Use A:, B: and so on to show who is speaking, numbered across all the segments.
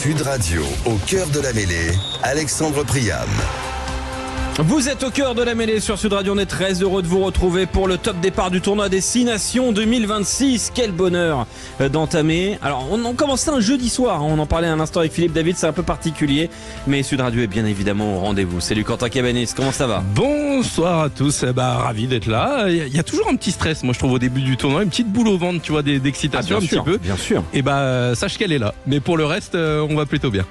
A: Sud Radio, au cœur de la mêlée, Alexandre Priam.
B: Vous êtes au cœur de la mêlée sur Sud Radio, on est très heureux de vous retrouver pour le top départ du tournoi Destination 2026. Quel bonheur d'entamer. Alors on commence ça un jeudi soir, on en parlait un instant avec Philippe David, c'est un peu particulier, mais Sud Radio est bien évidemment au rendez-vous. Salut Quentin Cabanis, comment ça va?
C: Bonsoir à tous, ravi d'être là. Il y a toujours un petit stress, moi je trouve, au début du tournoi, une petite boule au ventre, tu vois, d'excitation un petit peu.
B: Bien sûr.
C: Et sache qu'elle est là, mais pour le reste, on va plutôt bien.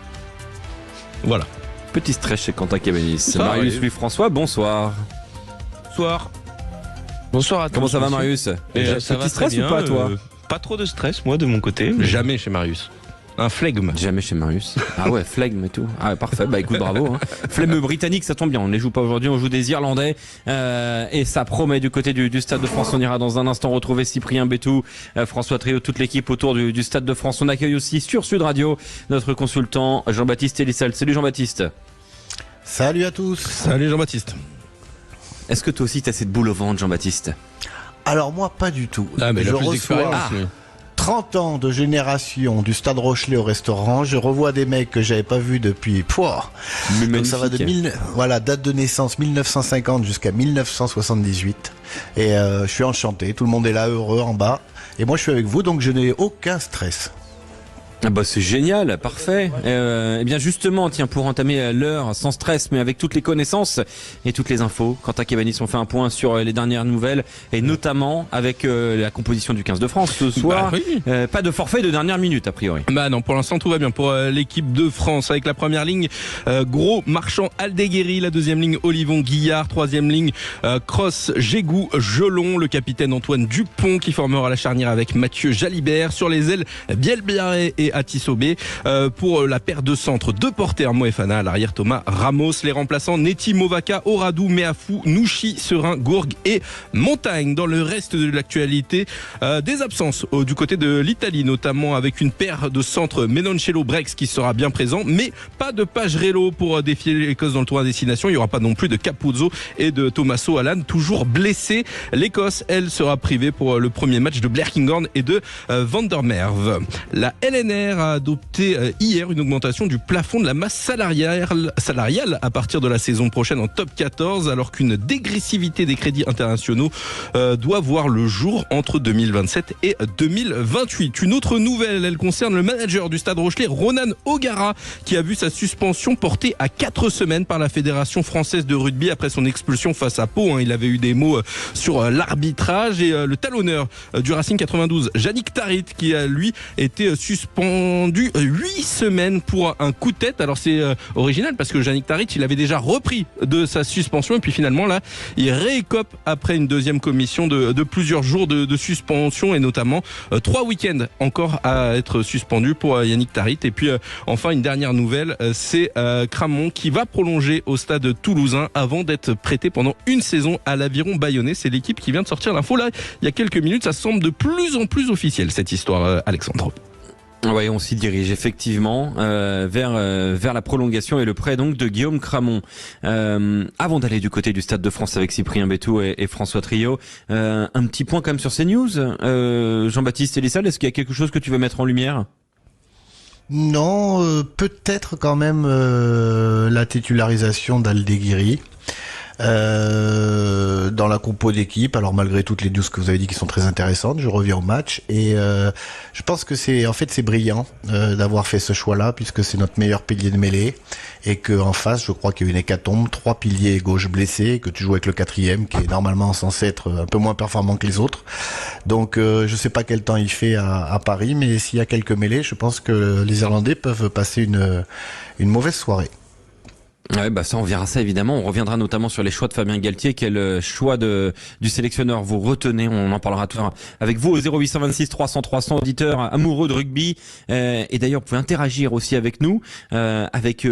C: Voilà.
B: Petit stress chez Quentin Cabanis. Marius Louis-François, bonsoir.
D: Bonsoir à tous.
B: Comment ça va Marius?
C: Ça
B: Petit stress ou pas toi?
D: Pas trop de stress moi de mon côté.
C: Jamais chez Marius. Un flegme.
B: Jamais chez Marius. Ah ouais, flegme et tout. Ah ouais, parfait, écoute, bravo. Hein. Flemme britannique, ça tombe bien. On ne les joue pas aujourd'hui, on joue des Irlandais. Et ça promet du côté du Stade de France. On ira dans un instant retrouver Cyprien Bétou, François Trio, toute l'équipe autour du Stade de France. On accueille aussi sur Sud Radio notre consultant Jean-Baptiste Elissal. Salut Jean-Baptiste.
E: Salut à tous.
C: Salut Jean-Baptiste.
B: Est-ce que toi aussi t'as cette boule au ventre, Jean-Baptiste?
E: Alors moi pas du tout.
C: Mais
E: je
C: la plus
E: reçois 30 ans de génération du Stade Rochelet au restaurant. Je revois des mecs que j'avais pas vus depuis. Donc ça va de date de naissance 1950 jusqu'à 1978. Et je suis enchanté. Tout le monde est là, heureux en bas. Et moi je suis avec vous, donc je n'ai aucun stress.
B: Ah bah c'est génial, parfait. Eh bien justement, tiens, pour entamer l'heure sans stress, mais avec toutes les connaissances et toutes les infos, Quentin Cabanis, on fait un point sur les dernières nouvelles et notamment avec la composition du 15 de France ce soir.
C: Oui.
B: Pas de forfait de dernière minute a priori.
C: Non, pour l'instant tout va bien pour l'équipe de France avec la première ligne Gros, Marchand, Aldeguerri, la deuxième ligne Olivon, Guillard, troisième ligne Cross, Gégou, Gelon, le capitaine Antoine Dupont qui formera la charnière avec Mathieu Jalibert, sur les ailes Bielbiaré et Atisobé, pour la paire de centre de porteurs Moefana, à l'arrière Thomas Ramos, les remplaçants Neti, Movaca, Oradou, Meafou, Nouchi, Serin, Gourgue et Montagne. Dans le reste de l'actualité, des absences du côté de l'Italie, notamment avec une paire de centres Menoncello Brex qui sera bien présent, mais pas de Pagerello pour défier l'Écosse dans le tournoi destination. Il n'y aura pas non plus de Capuzzo et de Tommaso Allan, toujours blessés. L'Écosse, elle, sera privée pour le premier match de Blair Kinghorn et de Van der Merwe. La LNR a adopté hier une augmentation du plafond de la masse salariale à partir de la saison prochaine en top 14, alors qu'une dégressivité des crédits internationaux doit voir le jour entre 2027 et 2028. Une autre nouvelle, elle concerne le manager du Stade Rochelet, Ronan O'Gara, qui a vu sa suspension portée à 4 semaines par la Fédération française de rugby après son expulsion face à Pau. Il avait eu des mots sur l'arbitrage, et le talonneur du Racing 92, Yannick Tarit, qui a lui été suspendu 8 semaines pour un coup de tête. Alors c'est original parce que Yannick Tarit, il avait déjà repris de sa suspension et puis finalement là il réécope après une deuxième commission de plusieurs jours de suspension, et notamment 3 week-ends encore à être suspendu pour Yannick Tarit. Et puis enfin une dernière nouvelle, c'est Cramont qui va prolonger au stade toulousain avant d'être prêté pendant une saison à l'Aviron Bayonnais. C'est l'équipe qui vient de sortir l'info là il y a quelques minutes. Ça semble de plus en plus officiel cette histoire, Alexandre.
B: Oui, on s'y dirige effectivement vers la prolongation et le prêt donc de Guillaume Cramont. Avant d'aller du côté du Stade de France avec Cyprien Bétou et François Trio, un petit point quand même sur ces news. Jean-Baptiste Elissal, est-ce qu'il y a quelque chose que tu veux mettre en lumière?
E: Non, peut-être quand même la titularisation d'Aldeguerri dans la compo d'équipe. Alors malgré toutes les news que vous avez dit qui sont très intéressantes, je reviens au match et je pense que c'est brillant d'avoir fait ce choix-là, puisque c'est notre meilleur pilier de mêlée et que en face, je crois qu'il y a une hécatombe, 3 piliers gauche blessés, que tu joues avec le 4e qui est normalement censé être un peu moins performant que les autres. Donc je sais pas quel temps il fait à Paris, mais s'il y a quelques mêlées, je pense que les Irlandais peuvent passer une mauvaise soirée.
B: Ouais, ça on verra ça évidemment. On reviendra notamment sur les choix de Fabien Galtier. Quel choix du sélectionneur vous retenez? On en parlera tout à l'heure avec vous au 0826 300 300, auditeurs amoureux de rugby. Et d'ailleurs, vous pouvez interagir aussi avec nous avec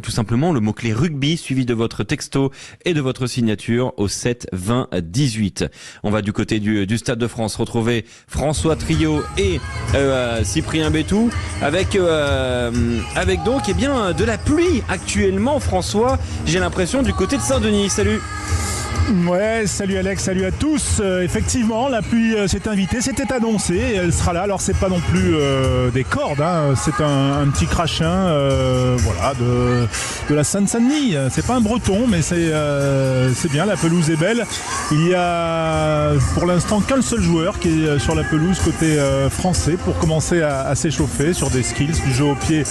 B: tout simplement le mot-clé rugby suivi de votre texto et de votre signature au 7 20 18. On va du côté du Stade de France retrouver François Trio et Cyprien Bétou avec donc de la pluie actuellement. François, j'ai l'impression du côté de Saint-Denis. Salut.
F: Ouais, salut Alex, salut à tous. Effectivement, la pluie s'est invitée, c'était annoncé, et elle sera là. Alors c'est pas non plus des cordes, hein. C'est un petit crachin, voilà, de la Seine-Saint-Denis. C'est pas un breton, mais c'est bien. La pelouse est belle. Il y a pour l'instant qu'un seul joueur qui est sur la pelouse côté français pour commencer à s'échauffer sur des skills, du jeu au pied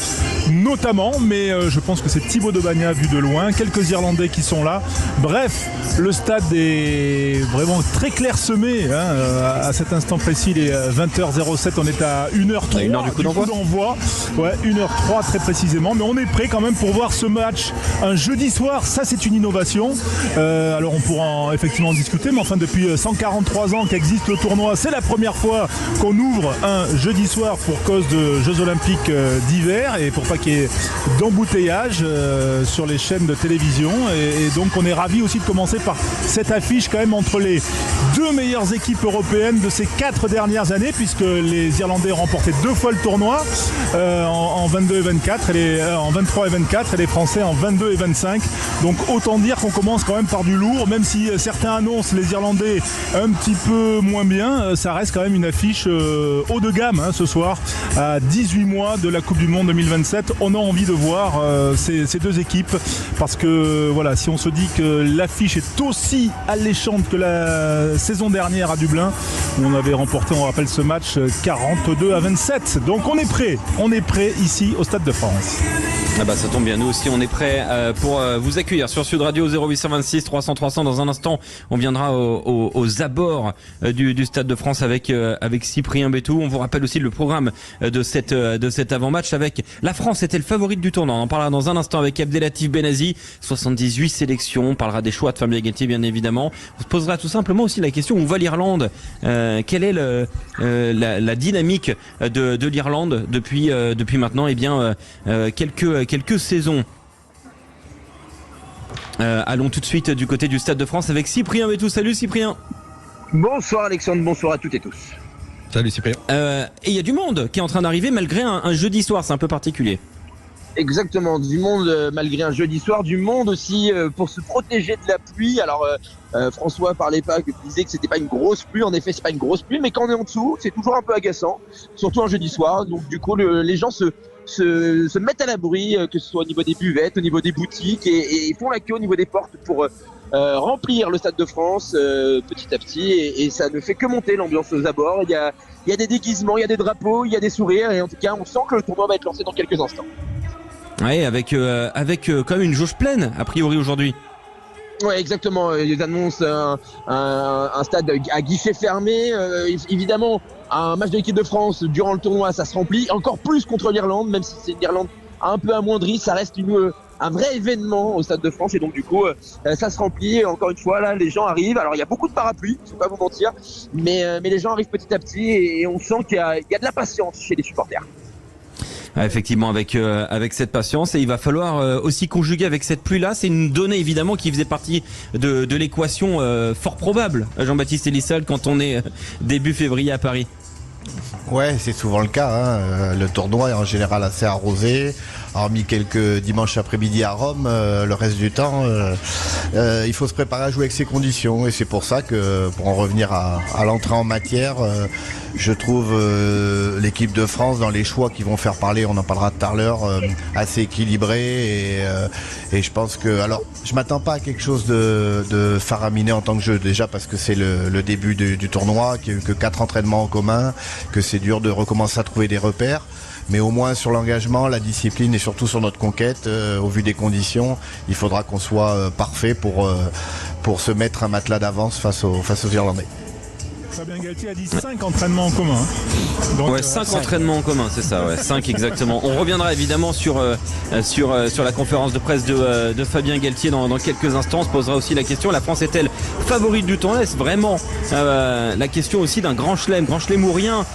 F: notamment. Mais je pense que c'est Thibaut de Bagna vu de loin. Quelques Irlandais qui sont là. Bref, le stade est vraiment très clairsemé, hein. À cet instant précis, il est 20h07, on est à 1h03
B: 1 heure du coup d'envoi.
F: Ouais, 1h03 très précisément, mais on est prêt quand même pour voir ce match un jeudi soir. Ça, c'est une innovation. Alors on pourra effectivement en discuter, mais enfin depuis 143 ans qu'existe le tournoi, c'est la première fois qu'on ouvre un jeudi soir pour cause de Jeux Olympiques d'hiver et pour pas qu'il y ait d'embouteillage sur les chaînes de télévision. Et donc on est ravis aussi de commencer par cette affiche quand même entre les deux meilleures équipes européennes de ces 4 dernières années, puisque les Irlandais ont remporté 2 fois le tournoi en 22 et 24, en 23 et 24, et les Français en 22 et 25. Donc autant dire qu'on commence quand même par du lourd, même si certains annoncent les Irlandais un petit peu moins bien, ça reste quand même une affiche haut de gamme, hein, ce soir, à 18 mois de la Coupe du Monde 2027. On a envie de voir ces deux équipes, parce que voilà, si on se dit que l'affiche est aussi alléchante que la saison dernière à Dublin, où on avait remporté, on rappelle ce match, 42-27. Donc on est prêt ici au Stade de France.
B: Ah bah ça tombe bien, nous aussi on est prêts pour vous accueillir sur Sud Radio 0826 300 300. Dans un instant, on viendra aux abords du Stade de France avec Cyprien Bétou. On vous rappelle aussi le programme de cet avant-match avec la France était le favorite du tournoi. On en parlera dans un instant avec Abdelatif Benazi. 78 sélections, on parlera des choix de Fabien Galtier bien évidemment. On se posera tout simplement aussi la question où va l'Irlande, quelle est la dynamique de l'Irlande depuis maintenant quelques saisons. Allons tout de suite du côté du Stade de France avec Cyprien Bétou. Salut Cyprien.
G: Bonsoir Alexandre, bonsoir à toutes et tous.
C: Salut Cyprien.
B: Et il y a du monde qui est en train d'arriver malgré un jeudi soir, c'est un peu particulier.
G: Exactement, du monde malgré un jeudi soir, du monde aussi pour se protéger de la pluie. Alors François disait que c'était pas une grosse pluie, en effet c'est pas une grosse pluie, mais quand on est en dessous, c'est toujours un peu agaçant, surtout un jeudi soir. Donc du coup les gens se mettent à l'abri, que ce soit au niveau des buvettes, au niveau des boutiques, et font la queue au niveau des portes pour remplir le Stade de France petit à petit, et ça ne fait que monter l'ambiance aux abords. Il y a des déguisements, il y a des drapeaux, il y a des sourires, et en tout cas on sent que le tournoi va être lancé dans quelques instants.
B: Ouais, avec quand même une jauge pleine a priori aujourd'hui.
G: Ouais, exactement. Ils annoncent un stade à guichet fermé. Évidemment, un match de l'équipe de France durant le tournoi, ça se remplit encore plus contre l'Irlande, même si c'est une Irlande un peu amoindrie, ça reste un vrai événement au Stade de France, et donc du coup ça se remplit. Encore une fois, là les gens arrivent. Alors il y a beaucoup de parapluies, je ne vais pas vous mentir, mais les gens arrivent petit à petit, et on sent qu'il y a de la patience chez les supporters.
B: Effectivement, avec cette patience, et il va falloir aussi conjuguer avec cette pluie-là. C'est une donnée évidemment qui faisait partie de l'équation fort probable, Jean-Baptiste Elissal, quand on est début février à Paris.
E: Ouais, c'est souvent le cas, hein. Le tournoi est en général assez arrosé, hormis quelques dimanches après-midi à Rome. Le reste du temps, il faut se préparer à jouer avec ces conditions, et c'est pour ça que, pour en revenir à l'entrée en matière, je trouve l'équipe de France, dans les choix qui vont faire parler, on en parlera tout à l'heure, assez équilibré, et je pense que, alors je m'attends pas à quelque chose de faramineux en tant que jeu, déjà parce que c'est le début du tournoi, qu'il n'y a eu que 4 entraînements en commun, que c'est dur de recommencer à trouver des repères, mais au moins sur l'engagement, la discipline et surtout sur notre conquête, au vu des conditions, il faudra qu'on soit parfait pour se mettre un matelas d'avance face aux Irlandais.
F: Fabien Galtier a dit 5 entraînements en commun. Donc,
B: ouais, 5 entraînements en commun, c'est ça, ouais, 5 exactement. On reviendra évidemment sur la conférence de presse de Fabien Galtier dans quelques instants. On se posera aussi la question, la France est-elle favorite du tournoi? Est-ce vraiment la question aussi d'un grand chelem ou rien,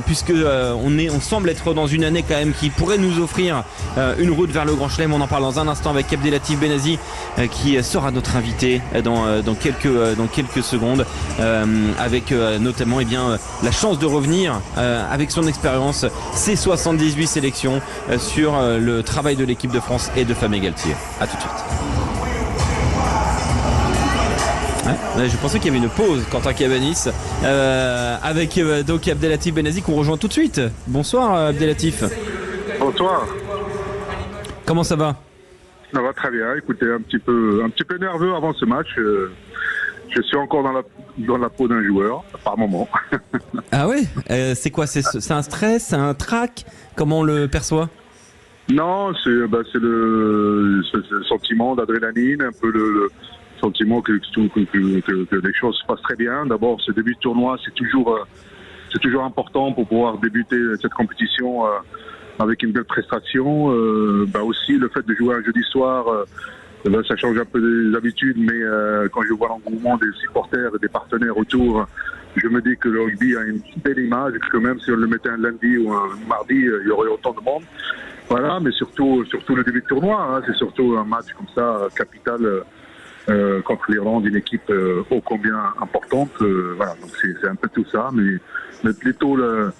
B: puisque on semble être dans une année quand même qui pourrait nous offrir une route vers le grand chelem. On en parle dans un instant avec Abdelatif Benazi, qui sera notre invité dans quelques secondes, avec notamment la chance de revenir avec son expérience, ses 78 sélections, sur le travail de l'équipe de France et de Fabien Galtier. A tout de suite. Ouais, je pensais qu'il y avait une pause, Quentin Cabanis, avec donc Abdelatif Benazi qu'on rejoint tout de suite. Bonsoir Abdelatif.
H: Bonsoir.
B: Comment ça va?
H: Ça va très bien. Écoutez, un petit peu nerveux avant ce match. Je suis encore dans la peau d'un joueur, par moment.
B: Ah ouais, c'est quoi? C'est un stress, c'est un trac? Comment on le perçoit?
H: Non, c'est le sentiment d'adrénaline, un peu le sentiment que les choses se passent très bien. D'abord, ce début de tournoi, c'est toujours important pour pouvoir débuter cette compétition avec une belle prestation. Aussi, le fait de jouer un jeudi soir, ça change un peu des habitudes, mais quand je vois l'engouement des supporters et des partenaires autour, je me dis que le rugby a une belle image, que même si on le mettait un lundi ou un mardi, il y aurait autant de monde. Voilà, mais surtout le début de tournoi, hein, c'est surtout un match comme ça, capital, contre l'Irlande, une équipe ô combien importante. Voilà, donc c'est un peu tout ça, mais plutôt la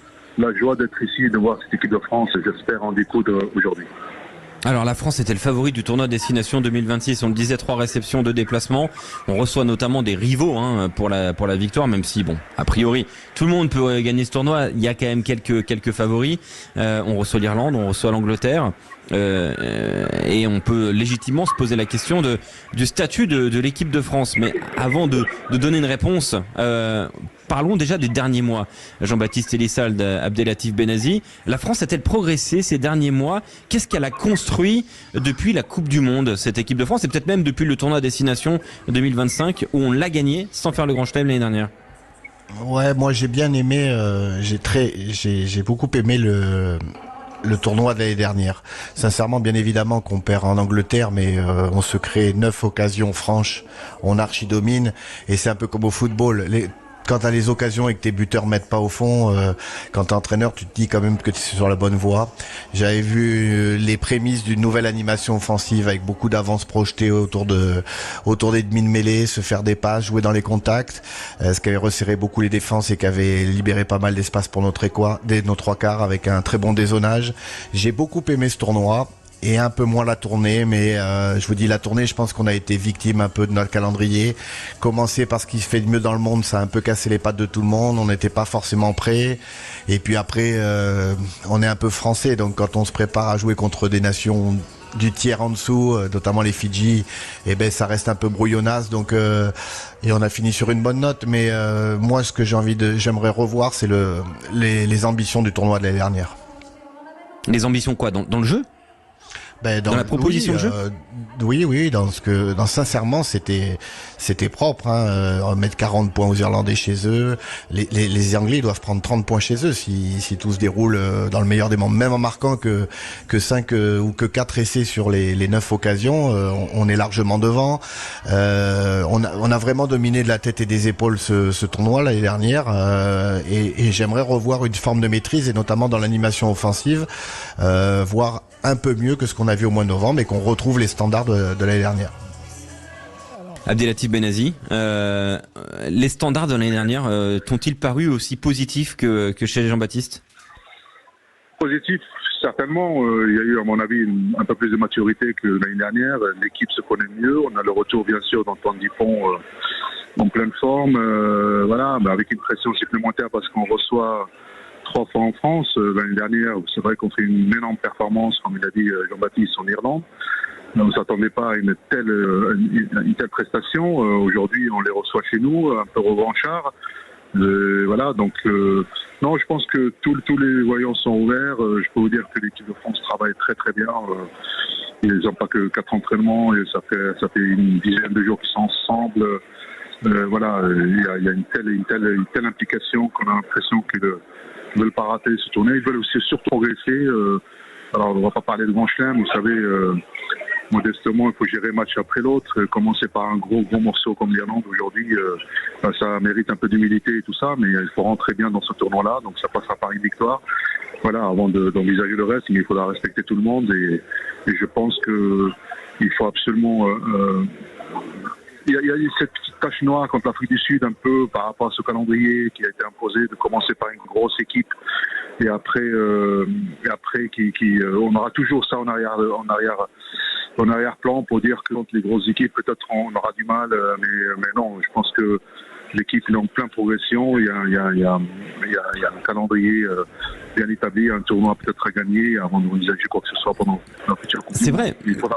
H: joie d'être ici, de voir cette équipe de France, et j'espère en découdre aujourd'hui.
B: Alors la France était le favori du tournoi Destination 2026, on le disait, 3 réceptions, 2 déplacements. On reçoit notamment des rivaux pour la victoire, même si bon, a priori tout le monde peut gagner ce tournoi. Il y a quand même quelques favoris. On reçoit l'Irlande, on reçoit l'Angleterre. Et on peut légitimement se poser la question du statut de l'équipe de France. Mais avant de donner une réponse, parlons déjà des derniers mois. Jean-Baptiste Elissalde, Abdelatif Benazi, la France a-t-elle progressé ces derniers mois? Qu'est-ce qu'elle a construit depuis la Coupe du Monde, cette équipe de France, et peut-être même depuis le tournoi Destination 2025 où on l'a gagné sans faire le Grand Chelem l'année dernière?
E: Ouais, moi j'ai bien aimé, j'ai beaucoup aimé le tournoi de l'année dernière. Sincèrement, bien évidemment qu'on perd en Angleterre, mais on se crée 9 occasions franches, on archi-domine, et c'est un peu comme au football. Quand t'as les occasions et que tes buteurs mettent pas au fond, quand t'es entraîneur, tu te dis quand même que tu es sur la bonne voie. J'avais vu les prémices d'une nouvelle animation offensive avec beaucoup d'avances projetées autour des demi de mêlée, se faire des passes, jouer dans les contacts, ce qui avait resserré beaucoup les défenses et qui avait libéré pas mal d'espace pour nos trois quarts avec un très bon dézonage. J'ai beaucoup aimé ce tournoi. Et un peu moins la tournée, mais je vous dis la tournée, je pense qu'on a été victime un peu de notre calendrier. Commencer par ce qui se fait de mieux dans le monde, ça a un peu cassé les pattes de tout le monde, on n'était pas forcément prêts. Et puis après, on est un peu français, donc quand on se prépare à jouer contre des nations du tiers en dessous, notamment les Fidji, ça reste un peu brouillonnasse, donc et on a fini sur une bonne note. Mais moi, ce que j'aimerais revoir, c'est les ambitions du tournoi de l'année dernière.
B: Les ambitions quoi, dans le jeu? Dans la proposition de jeu?
E: Oui, sincèrement, c'était propre, hein. Mettre 40 points aux Irlandais chez eux. Les Anglais doivent prendre 30 points chez eux si tout se déroule dans le meilleur des mondes. Même en marquant que 5 ou que 4 essais sur les 9 occasions, on est largement devant. On a vraiment dominé de la tête et des épaules ce tournoi l'année dernière, et j'aimerais revoir une forme de maîtrise, et notamment dans l'animation offensive, voir un peu mieux que ce qu'on a vu au mois de novembre, et qu'on retrouve les standards de l'année dernière.
B: Abdelatif Benazi, les standards de l'année dernière t'ont-ils paru aussi positifs que chez Jean-Baptiste?
H: Positif, certainement. Il y a eu, à mon avis, un peu plus de maturité que l'année dernière. L'équipe se connaît mieux. On a le retour, bien sûr, d'Antoine Dupont en pleine forme. Avec une pression supplémentaire parce qu'on reçoit 3 fois en France. L'année dernière, c'est vrai qu'on fait une énorme performance, comme il a dit Jean-Baptiste, en Irlande. On ne s'attendait pas à une telle prestation. Aujourd'hui, on les reçoit chez nous, un peu revanchard. Non, je pense que tous les voyants sont ouverts. Je peux vous dire que l'équipe de France travaille très très bien. Ils n'ont pas que 4 entraînements, et ça fait une dizaine de jours qu'ils sont ensemble. Il y a une telle implication qu'on a l'impression qu'ils ne veulent pas rater ce tournée. Ils veulent aussi surtout progresser. Alors, on ne va pas parler de Grand Chelem, vous savez, modestement, il faut gérer match après l'autre. Commencer par un gros morceau comme l'Irlande aujourd'hui, ça mérite un peu d'humilité et tout ça, mais il faut rentrer bien dans ce tournoi-là, donc ça passera par une victoire. Voilà, avant d'envisager le reste, il faudra respecter tout le monde, et je pense qu'il faut absolument... Il y a eu cette petite tache noire contre l'Afrique du Sud, un peu par rapport à ce calendrier qui a été imposé, de commencer par une grosse équipe, et après on aura toujours ça en arrière en arrière-plan pour dire que contre les grosses équipes, peut-être on aura du mal, mais non, je pense que l'équipe est en pleine progression. Il y a un calendrier bien établi, un tournoi peut-être à gagner avant de envisager quoi que ce soit pendant la future Coupe.
B: C'est vrai.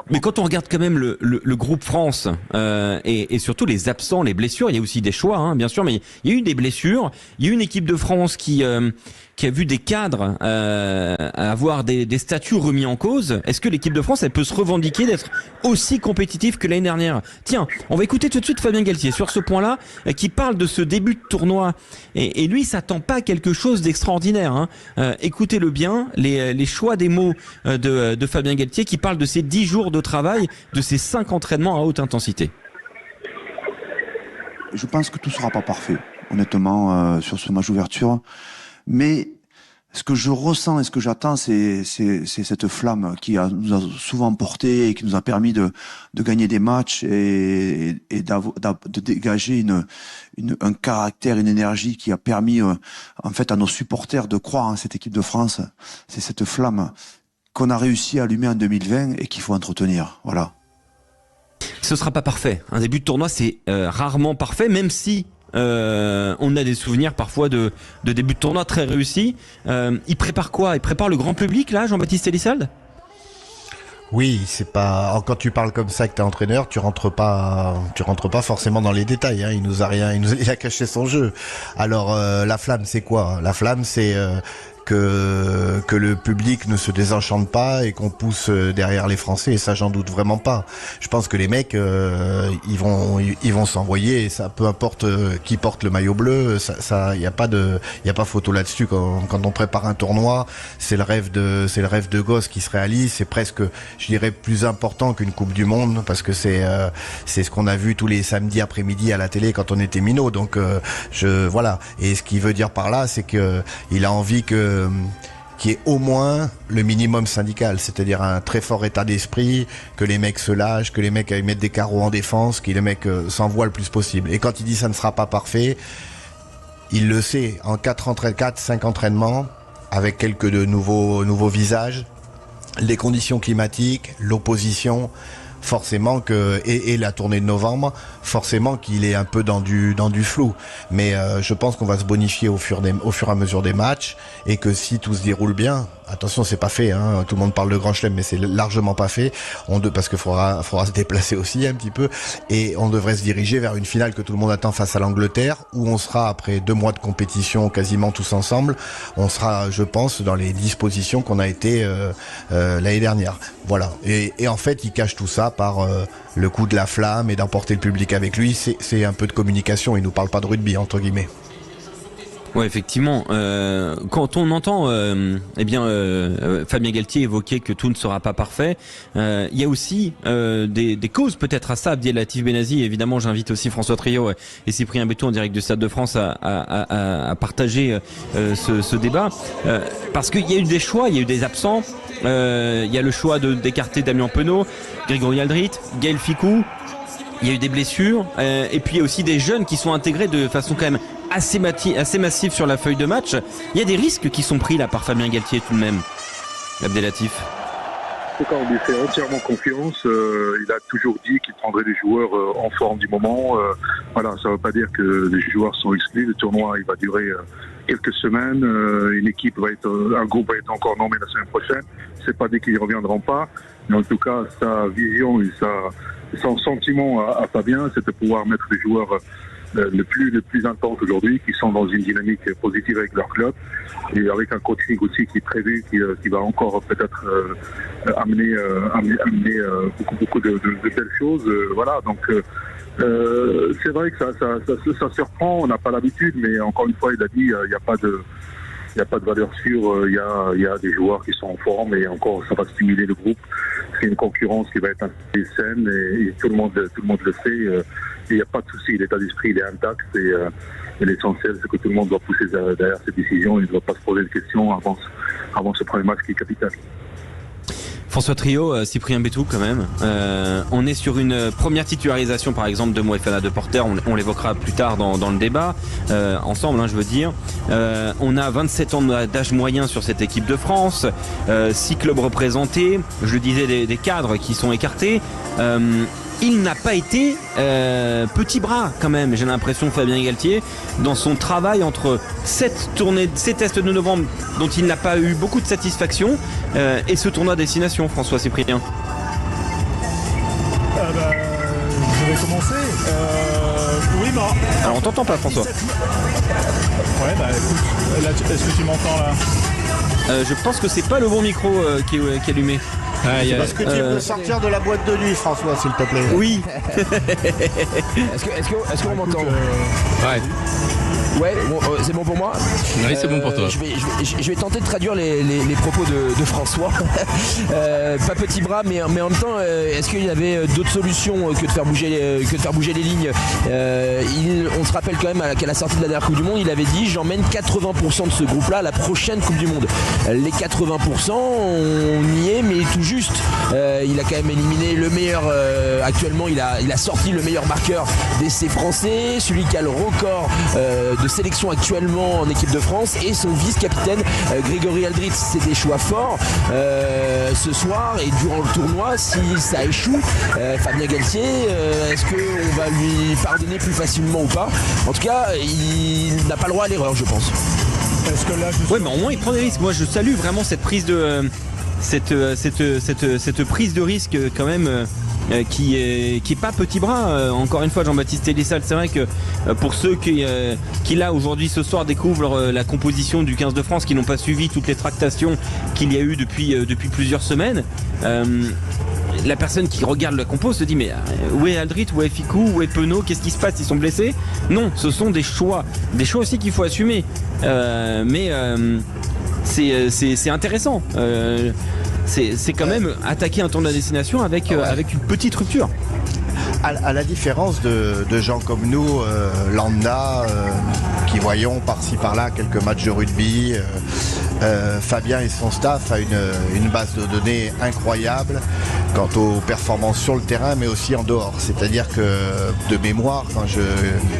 B: Mais quand on regarde quand même le groupe France et surtout les absents, les blessures, il y a aussi des choix, hein, bien sûr, mais il y a eu des blessures. Il y a eu une équipe de France qui a vu des cadres avoir des statuts remis en cause. Est-ce que l'équipe de France, elle peut se revendiquer d'être aussi compétitive que l'année dernière? Tiens, on va écouter tout de suite Fabien Galtier sur ce point-là, qui parle de ce début de tournoi. Et lui, il s'attend pas à quelque chose d'extraordinaire. Hein. Écoutez-le bien, les choix des mots de Fabien Galtier, qui parle de ces 10 jours de travail, de ces 5 entraînements à haute intensité.
I: Je pense que tout sera pas parfait, honnêtement, sur ce match d'ouverture. Mais ce que je ressens et ce que j'attends, c'est cette flamme qui nous a souvent porté et qui nous a permis de gagner des matchs et de dégager un caractère, une énergie qui a permis en fait à nos supporters de croire en cette équipe de France. C'est cette flamme qu'on a réussi à allumer en 2020 et qu'il faut entretenir. Voilà.
B: Ce sera pas parfait. Un début de tournoi, c'est rarement parfait, même si on a des souvenirs parfois de début de tournoi très réussis. Il prépare quoi? Il prépare le grand public là, Jean-Baptiste Elissalde?
E: Oui, c'est pas, quand tu parles comme ça que t'es entraîneur, tu rentres pas forcément dans les détails, hein. Il a caché son jeu. Alors, la flamme, c'est quoi? La flamme, c'est, que le public ne se désenchante pas et qu'on pousse derrière les Français, et ça j'en doute vraiment pas. Je pense que les mecs ils vont s'envoyer, et ça peu importe qui porte le maillot bleu, ça y a pas photo là-dessus. Quand on prépare un tournoi, c'est le rêve de gosse qui se réalise, c'est presque, je dirais, plus important qu'une Coupe du Monde, parce que c'est ce qu'on a vu tous les samedis après-midi à la télé quand on était minot. Donc voilà. Et ce qu'il veut dire par là, c'est que il a envie qu'il y ait au moins le minimum syndical, c'est-à-dire un très fort état d'esprit, que les mecs se lâchent, que les mecs mettent des carreaux en défense, que les mecs s'envoient le plus possible. Et quand il dit ça ne sera pas parfait, il le sait. En 4-5 entraînements, avec quelques de nouveaux visages, les conditions climatiques, l'opposition, forcément et la tournée de novembre, forcément qu'il est un peu dans du flou. Mais je pense qu'on va se bonifier au fur et à mesure des matchs, et que si tout se déroule bien, attention, c'est pas fait, hein, tout le monde parle de Grand Chelem, mais c'est largement pas fait, parce qu'il faudra se déplacer aussi un petit peu, et on devrait se diriger vers une finale que tout le monde attend face à l'Angleterre, où on sera, après 2 mois de compétition quasiment tous ensemble, on sera, je pense, dans les dispositions qu'on a été l'année dernière. Voilà. Et en fait, il cache tout ça par le coup de la flamme et d'emporter le public avec lui. C'est un peu de communication, il nous parle pas de rugby, entre guillemets.
B: Ouais, effectivement. Quand on entend Fabien Galtier évoquer que tout ne sera pas parfait, il y a aussi des causes peut-être à ça. Abdelatif Benazi, évidemment, j'invite aussi François Trio et Cyprien Béton en direct du Stade de France à partager ce débat, parce qu'il y a eu des choix, il y a eu des absents. Il y a le choix d'écarter Damien Penaud, Grégory Aldrit, Gaël Fickou. Il y a eu des blessures, et puis il y a aussi des jeunes qui sont intégrés de façon quand même assez massive sur la feuille de match. Il y a des risques qui sont pris là par Fabien Galtier tout de même. Abdelatif.
H: Quand on lui fait entièrement confiance, il a toujours dit qu'il prendrait des joueurs en forme du moment. Voilà, ça ne veut pas dire que les joueurs sont exclus. Le tournoi, il va durer quelques semaines. Un groupe va être encore nommé la semaine prochaine. C'est pas dit qu'ils ne reviendront pas. Mais en tout cas, sa vision et son sentiment à Fabien, c'est de pouvoir mettre les joueurs le plus intense aujourd'hui, qui sont dans une dynamique positive avec leur club, et avec un coaching aussi qui est prévu, qui va encore peut-être amener beaucoup de belles choses. Voilà, donc c'est vrai que ça surprend, on n'a pas l'habitude, mais encore une fois, il a dit, il n'y a pas de valeur sûre, il y a des joueurs qui sont en forme, et encore ça va stimuler le groupe. C'est une concurrence qui va être assez saine, et tout le monde le sait. Il n'y a pas de souci, l'état d'esprit il est intact, et l'essentiel c'est que tout le monde doit pousser derrière cette décision, il ne doit pas se poser de questions avant ce premier match qui est capital.
B: François Trio, Cyprien Bétou quand même. On est sur une première titularisation par exemple de Moefana de Porter, on l'évoquera plus tard dans le débat, ensemble je veux dire. On a 27 ans d'âge moyen sur cette équipe de France, 6 clubs représentés, je le disais des cadres qui sont écartés. Il n'a pas été petit bras quand même, j'ai l'impression, Fabien Galtier, dans son travail entre cette tournée, ces tests de novembre dont il n'a pas eu beaucoup de satisfaction et ce tournoi destination, François Cyprien.
F: Je vais commencer. Oui, bah.
B: Alors on t'entend pas, François.
F: Ouais, bah écoute, là, est-ce que tu m'entends là?
B: Je pense que c'est pas le bon micro qui est allumé.
E: Est-ce que tu peux sortir de la boîte de nuit, François, s'il te plaît?
B: Oui.
J: Est-ce qu'on m'entend?
C: Ouais.
J: Ouais, bon, c'est bon pour moi.
C: Oui, c'est bon pour toi.
J: Je vais tenter de traduire les propos de François. Pas petit bras, mais en même temps, est-ce qu'il y avait d'autres solutions que de faire bouger les lignes? On se rappelle quand même qu'à la sortie de la dernière Coupe du Monde, il avait dit j'emmène 80% de ce groupe-là à la prochaine Coupe du Monde. Les 80%, on y est, mais tout juste. Il a quand même éliminé le meilleur. Actuellement, il a sorti le meilleur marqueur d'essai français, celui qui a le record de sélection actuellement en équipe de France, et son vice-capitaine Grégory Aldrit. C'est des choix forts ce soir et durant le tournoi. Si ça échoue, Fabien Galtier, est-ce qu'on va lui pardonner plus facilement ou pas? En tout cas, il n'a pas le droit à l'erreur, je pense.
F: Est-ce que là,
B: ouais, mais au moins il prend des risques. Moi je salue vraiment cette prise de cette prise de risque quand même qui est pas petit bras. Encore une fois, Jean-Baptiste Elissal, c'est vrai que pour ceux qui là aujourd'hui ce soir découvrent la composition du 15 de France, qui n'ont pas suivi toutes les tractations qu'il y a eu depuis plusieurs semaines, la personne qui regarde la compo se dit mais où est Aldrit, où est Ficou, où est Penaud, qu'est-ce qui se passe, ils sont blessés? Non, ce sont des choix aussi qu'il faut assumer, mais c'est intéressant. C'est quand même attaquer un tournoi de destination avec une petite rupture.
E: À la différence de gens comme nous, lambda, qui voyons par-ci par-là quelques matchs de rugby, Fabien et son staff a une base de données incroyable quant aux performances sur le terrain, mais aussi en dehors. C'est-à-dire que de mémoire,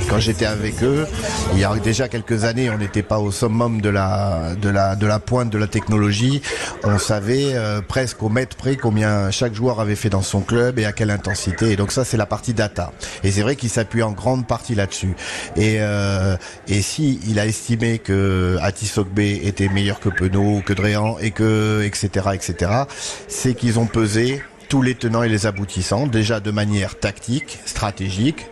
E: quand j'étais avec eux, il y a déjà quelques années, on n'était pas au summum de la pointe de la technologie. On savait presque au mètre près combien chaque joueur avait fait dans son club et à quelle intensité. Et donc ça, c'est la partie data. Et c'est vrai qu'il s'appuie en grande partie là-dessus. Et si il a estimé que Atisogbe était meilleur que Penaud, que Dréan, et que etc., c'est qu'ils ont pesé tous les tenants et les aboutissants, déjà de manière tactique, stratégique.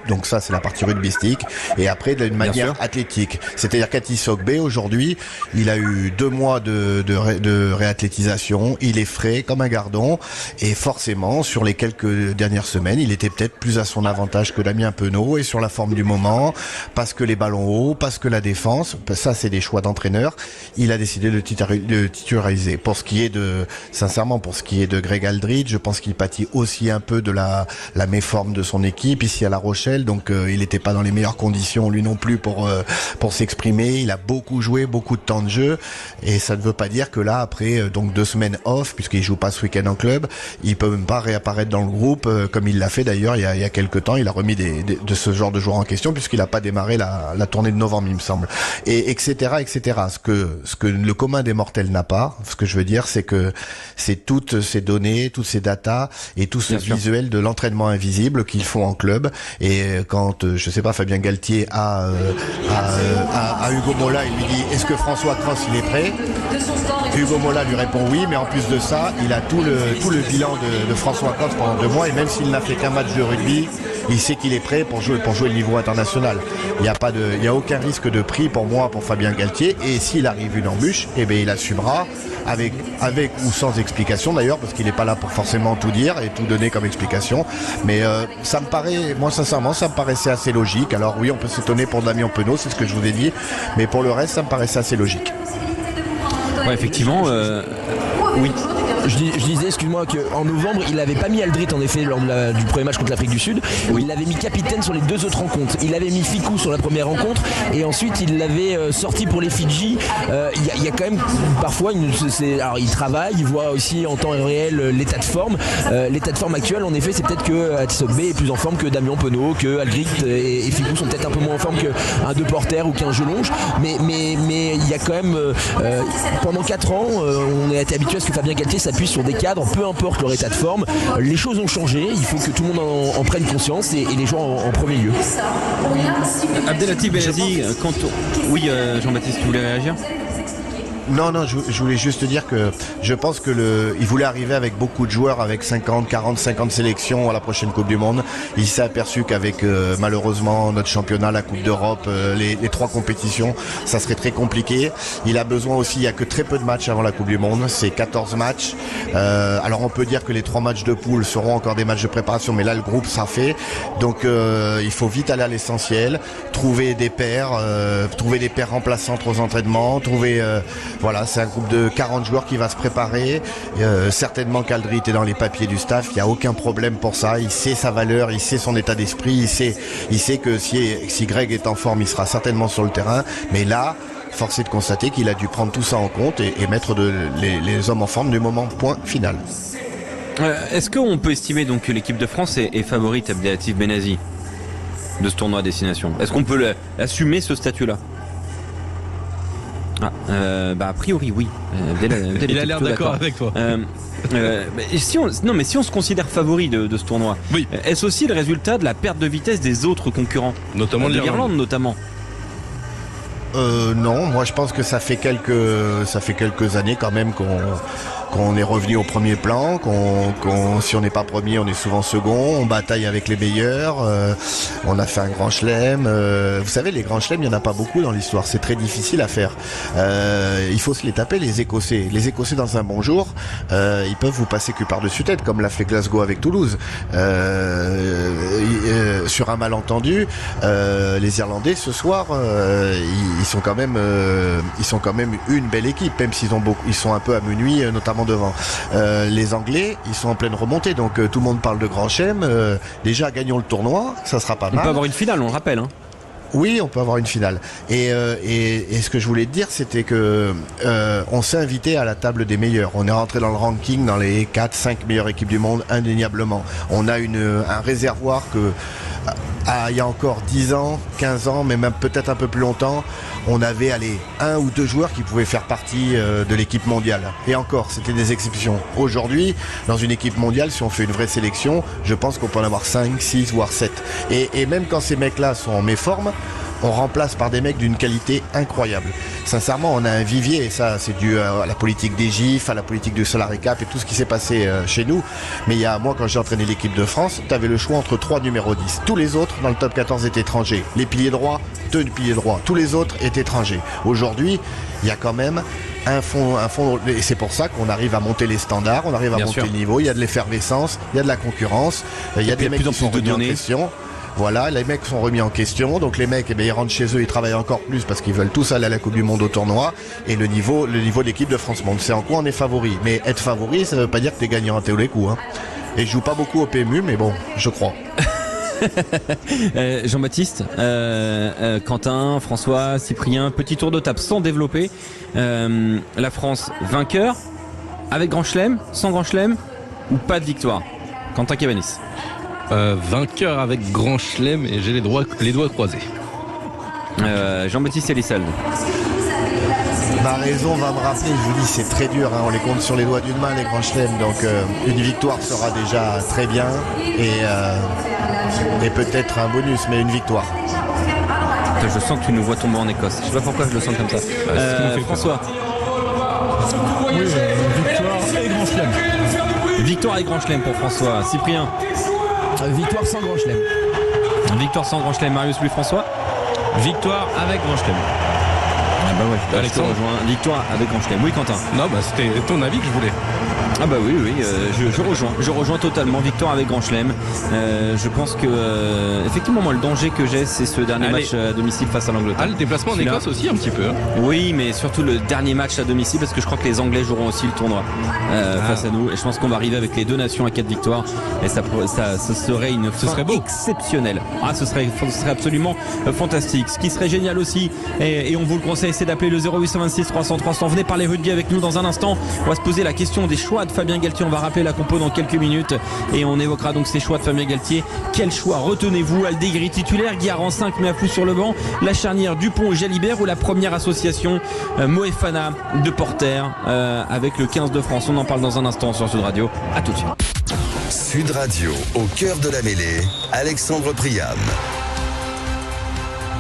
E: Donc ça, c'est la partie rugbystique, et après d'une manière athlétique. C'est-à-dire qu'Atisogbe, aujourd'hui, il a eu 2 mois de réathlétisation, il est frais comme un gardon, et forcément, sur les quelques dernières semaines, il était peut-être plus à son avantage que Damien Penaud, et sur la forme du moment, parce que les ballons hauts, parce que la défense, ça c'est des choix d'entraîneur, il a décidé de titulariser. Pour ce qui est pour ce qui est de Greg Aldrit, je pense qu'il pâtit aussi un peu de la méforme de son équipe, ici à La Rochelle, donc il n'était pas dans les meilleures conditions lui non plus pour s'exprimer. Il a beaucoup joué, beaucoup de temps de jeu, et ça ne veut pas dire que là, après donc 2 semaines off, puisqu'il joue pas ce week-end en club, il peut même pas réapparaître dans le groupe comme il l'a fait d'ailleurs il y a quelques temps. Il a remis de ce genre de joueurs en question, puisqu'il a pas démarré la tournée de novembre, il me semble, et etc. Ce que le commun des mortels n'a pas, ce que je veux dire, c'est que c'est toutes ces données, toutes ces datas et tout ce visuel de l'entraînement invisible qu'ils font en club. Et quand, je sais pas, Fabien Galtier à Hugo Mola, il lui dit est-ce que François Cros il est prêt? Hugo Mola lui répond oui, mais en plus de ça, il a tout le bilan de François Cros pendant 2 mois, et même s'il n'a fait qu'un match de rugby, il sait qu'il est prêt pour jouer le niveau international. Il y a aucun risque de prix pour moi, pour Fabien Galtier, et s'il arrive une embûche, eh bien il assumera avec ou sans explication d'ailleurs, parce qu'il n'est pas là pour forcément tout dire et tout donner comme explication. Mais ça me paraît, moi sincèrement, ça me paraissait assez logique. Alors oui, on peut s'étonner pour Damien Penaud, c'est ce que je vous ai dit, mais pour le reste, ça me paraissait assez logique.
B: Ouais, effectivement. Oui.
J: Je disais, excuse-moi, qu'en novembre, il n'avait pas mis Aldrit en effet lors du premier match contre l'Afrique du Sud. Il l'avait mis capitaine sur les 2 autres rencontres. Il avait mis Fickou sur la première rencontre et ensuite il l'avait sorti pour les Fidji. Il y a quand même parfois, alors il travaille, il voit aussi en temps réel l'état de forme. L'état de forme actuel, en effet, c'est peut-être que Atisogbe est plus en forme que Damien Penaud, que Aldrit et Fickou sont peut-être un peu moins en forme qu'un Deporter ou qu'un Jelonge. Mais il y a quand même, pendant 4 ans, on a été habitué à ce que Fabien Galtier s'appuie sur des cadres, peu importe leur état de forme. Les choses ont changé, il faut que tout le monde en prenne conscience et les joueurs en premier lieu.
B: Abdelatif Benazi, oui, Jean-Baptiste, tu voulais réagir ?
E: Non, je voulais juste dire que je pense que il voulait arriver avec beaucoup de joueurs, avec 50 sélections à la prochaine Coupe du Monde. Il s'est aperçu qu'avec malheureusement notre championnat, la Coupe d'Europe, les 3 compétitions, ça serait très compliqué. Il a besoin aussi, il y a que très peu de matchs avant la Coupe du Monde, c'est 14 matchs. Alors on peut dire que les 3 matchs de poule seront encore des matchs de préparation, mais là le groupe ça fait. Donc il faut vite aller à l'essentiel, trouver des paires remplaçantes aux entraînements, voilà, c'est un groupe de 40 joueurs qui va se préparer. Certainement qu'Aldrit est dans les papiers du staff, il n'y a aucun problème pour ça. Il sait sa valeur, il sait son état d'esprit, il sait que si Greg est en forme, il sera certainement sur le terrain. Mais là, force est de constater qu'il a dû prendre tout ça en compte et mettre les hommes en forme du moment, point final.
B: Est-ce qu'on peut estimer donc que l'équipe de France est favorite, Abdelatif Benazi, de ce tournoi à destination ? Est-ce qu'on peut assumer ce statut-là ? A priori oui.
C: Il a l'air d'accord avec toi.
B: Si on se considère favori de ce tournoi,
C: oui.
B: Est-ce aussi le résultat de la perte de vitesse des autres concurrents,
C: notamment de
B: l'Irlande notamment?
E: Non, moi je pense que ça fait quelques années quand même qu'on est revenu au premier plan, si on n'est pas premier, on est souvent second, on bataille avec les meilleurs, on a fait un grand chelem. Vous savez, les grands chelems, il n'y en a pas beaucoup dans l'histoire, c'est très difficile à faire. Il faut se les taper, les Écossais. Les Écossais, dans un bon jour, ils peuvent vous passer que par-dessus tête, comme l'a fait Glasgow avec Toulouse. Sur un malentendu, les Irlandais, ce soir, ils sont quand même une belle équipe, même s'ils sont un peu à minuit, notamment devant. Les Anglais, ils sont en pleine remontée, donc tout le monde parle de grand chelem. Déjà, gagnons le tournoi, ça sera pas mal.
B: On peut avoir une finale, on le rappelle.
E: Oui, on peut avoir une finale. Et ce que je voulais te dire, c'était que on s'est invité à la table des meilleurs. On est rentré dans le ranking dans les 4-5 meilleures équipes du monde, indéniablement. On a un réservoir que il y a encore 10 ans, 15 ans, mais même peut-être un peu plus longtemps, on avait 1 ou 2 joueurs qui pouvaient faire partie de l'équipe mondiale. Et encore, c'était des exceptions. Aujourd'hui, dans une équipe mondiale, si on fait une vraie sélection, je pense qu'on peut en avoir 5, 6, voire 7. Et même quand ces mecs-là sont en méforme, on remplace par des mecs d'une qualité incroyable. Sincèrement, on a un vivier, et ça c'est dû à la politique des GIF, à la politique du salary cap et tout ce qui s'est passé chez nous. Mais moi, quand j'ai entraîné l'équipe de France, tu avais le choix entre 3 numéros 10. Tous les autres dans le top 14 étaient étrangers. Les piliers droits, 2 piliers droits. Tous les autres étaient étrangers. Aujourd'hui, il y a quand même un fond, et c'est pour ça qu'on arrive à monter les standards, on arrive à monter le niveau. Il y a de l'effervescence, il y a de la concurrence, il y a des mecs qui sont remis en question. Voilà, les mecs sont remis en question, donc les mecs, ils rentrent chez eux, ils travaillent encore plus parce qu'ils veulent tous aller à la Coupe du Monde au tournoi, et le niveau de l'équipe de France monte. C'est en quoi on est favori. Mais être favori, ça veut pas dire que t'es gagnant à tous les coups. Et je joue pas beaucoup au PMU, mais bon, je crois.
B: Jean-Baptiste, Quentin, François, Cyprien, petit tour de table sans développer. La France vainqueur, avec grand chelem, sans grand chelem, ou pas de victoire? Quentin Cabanis.
C: Vainqueur avec grand chelem, et j'ai les doigts croisés.
B: Jean-Baptiste Elissalde.
E: Ma raison va me rappeler, je vous dis, c'est très dur, on les compte sur les doigts d'une main, les grands chelems, donc une victoire sera déjà très bien, et peut-être un bonus, mais une victoire.
B: Je sens que tu nous vois tomber en Écosse, je sais pas pourquoi je le sens comme ça. François.
F: Oui, victoire et grand chelem.
B: Victoire et grand chelem pour François. Cyprien.
J: Victoire sans grand chelem.
B: Victoire sans grand chelem. Marius, lui, François.
C: Victoire avec grand chelem.
B: Ah bah ouais, je te rejoins. Victoire avec grand chelem. Oui, Quentin.
C: Non, c'était ton avis que je voulais.
B: Ah bah oui, je rejoins totalement. Victoire avec Grand Chelem. Je pense que effectivement moi le danger que j'ai c'est ce dernier match à domicile face à l'Angleterre.
C: Le déplacement en Écosse aussi un petit peu.
B: Oui, mais surtout le dernier match à domicile parce que je crois que les Anglais joueront aussi le tournoi face à nous. Et je pense qu'on va arriver avec les 2 nations à 4 victoires. Et ce serait une fin exceptionnelle. Ce serait absolument fantastique. Ce qui serait génial aussi, et on vous le conseille, c'est d'appeler le 0826 300 300. Venez parler rugby avec nous dans un instant. On va se poser la question des choix de Fabien Galtier. On va rappeler la compo dans quelques minutes et on évoquera donc ces choix de Fabien Galtier. Quel choix retenez-vous? Aldeguerri titulaire, Guiard en 5 mais à flou sur le banc, la charnière Dupont-Jalibert ou la première association Moefana de Porter avec le 15 de France. On en parle dans un instant sur Sud Radio. À tout de suite.
A: Sud Radio, au cœur de la mêlée, Alexandre Priam.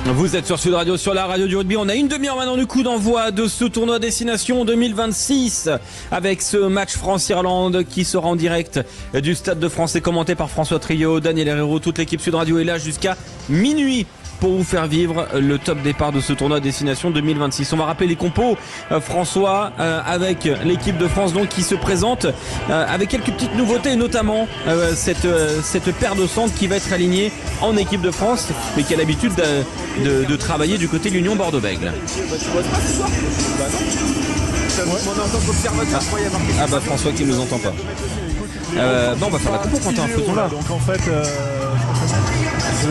B: Vous êtes sur Sud Radio, sur la radio du rugby. On a une demi-heure maintenant du coup d'envoi de ce tournoi Destination 2026 avec ce match France-Irlande qui sera en direct du Stade de France et commenté par François Trio, Daniel Herrero. Toute l'équipe Sud Radio est là jusqu'à minuit pour vous faire vivre le top départ de ce tournoi Destination 2026. On va rappeler les compos, François, avec l'équipe de France donc qui se présente avec quelques petites nouveautés, notamment cette paire de centres qui va être alignée en équipe de France mais qui a l'habitude de travailler du côté de l'Union Bordeaux-Bègles. Ah bah François qui ne nous entend pas. On va faire la compo Quentin, faisons-la.
F: Donc en fait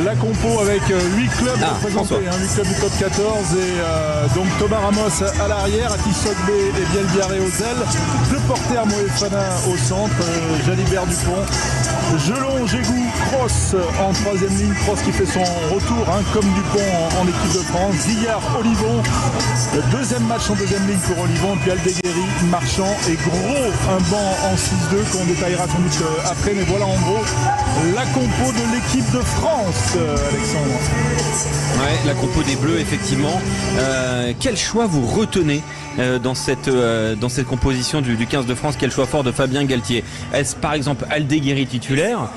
F: la compo avec 8 clubs représentés, 8 clubs du top 14 et donc Thomas Ramos à l'arrière, Atis Sogbe et Bielbiaré aux ailes, De Porter, Moefana au centre, Jalibert Dupont, Jelon, Jégou, Cross en 3e ligne, Cross qui fait son retour comme Dupont en équipe de France, Guillard, Olivon, le 2e match en 2e ligne pour Olivon, puis Aldeguerri, Marchand et Gros, un banc en 6-2 qu'on détaillera sans doute après, mais voilà en gros la compo de l'équipe de France, Alexandre.
B: Ouais, la compo des Bleus effectivement. Quel choix vous retenez dans cette composition du 15 de France? Quel choix fort de Fabien Galtier? Est-ce par exemple Aldeguerri titulaire?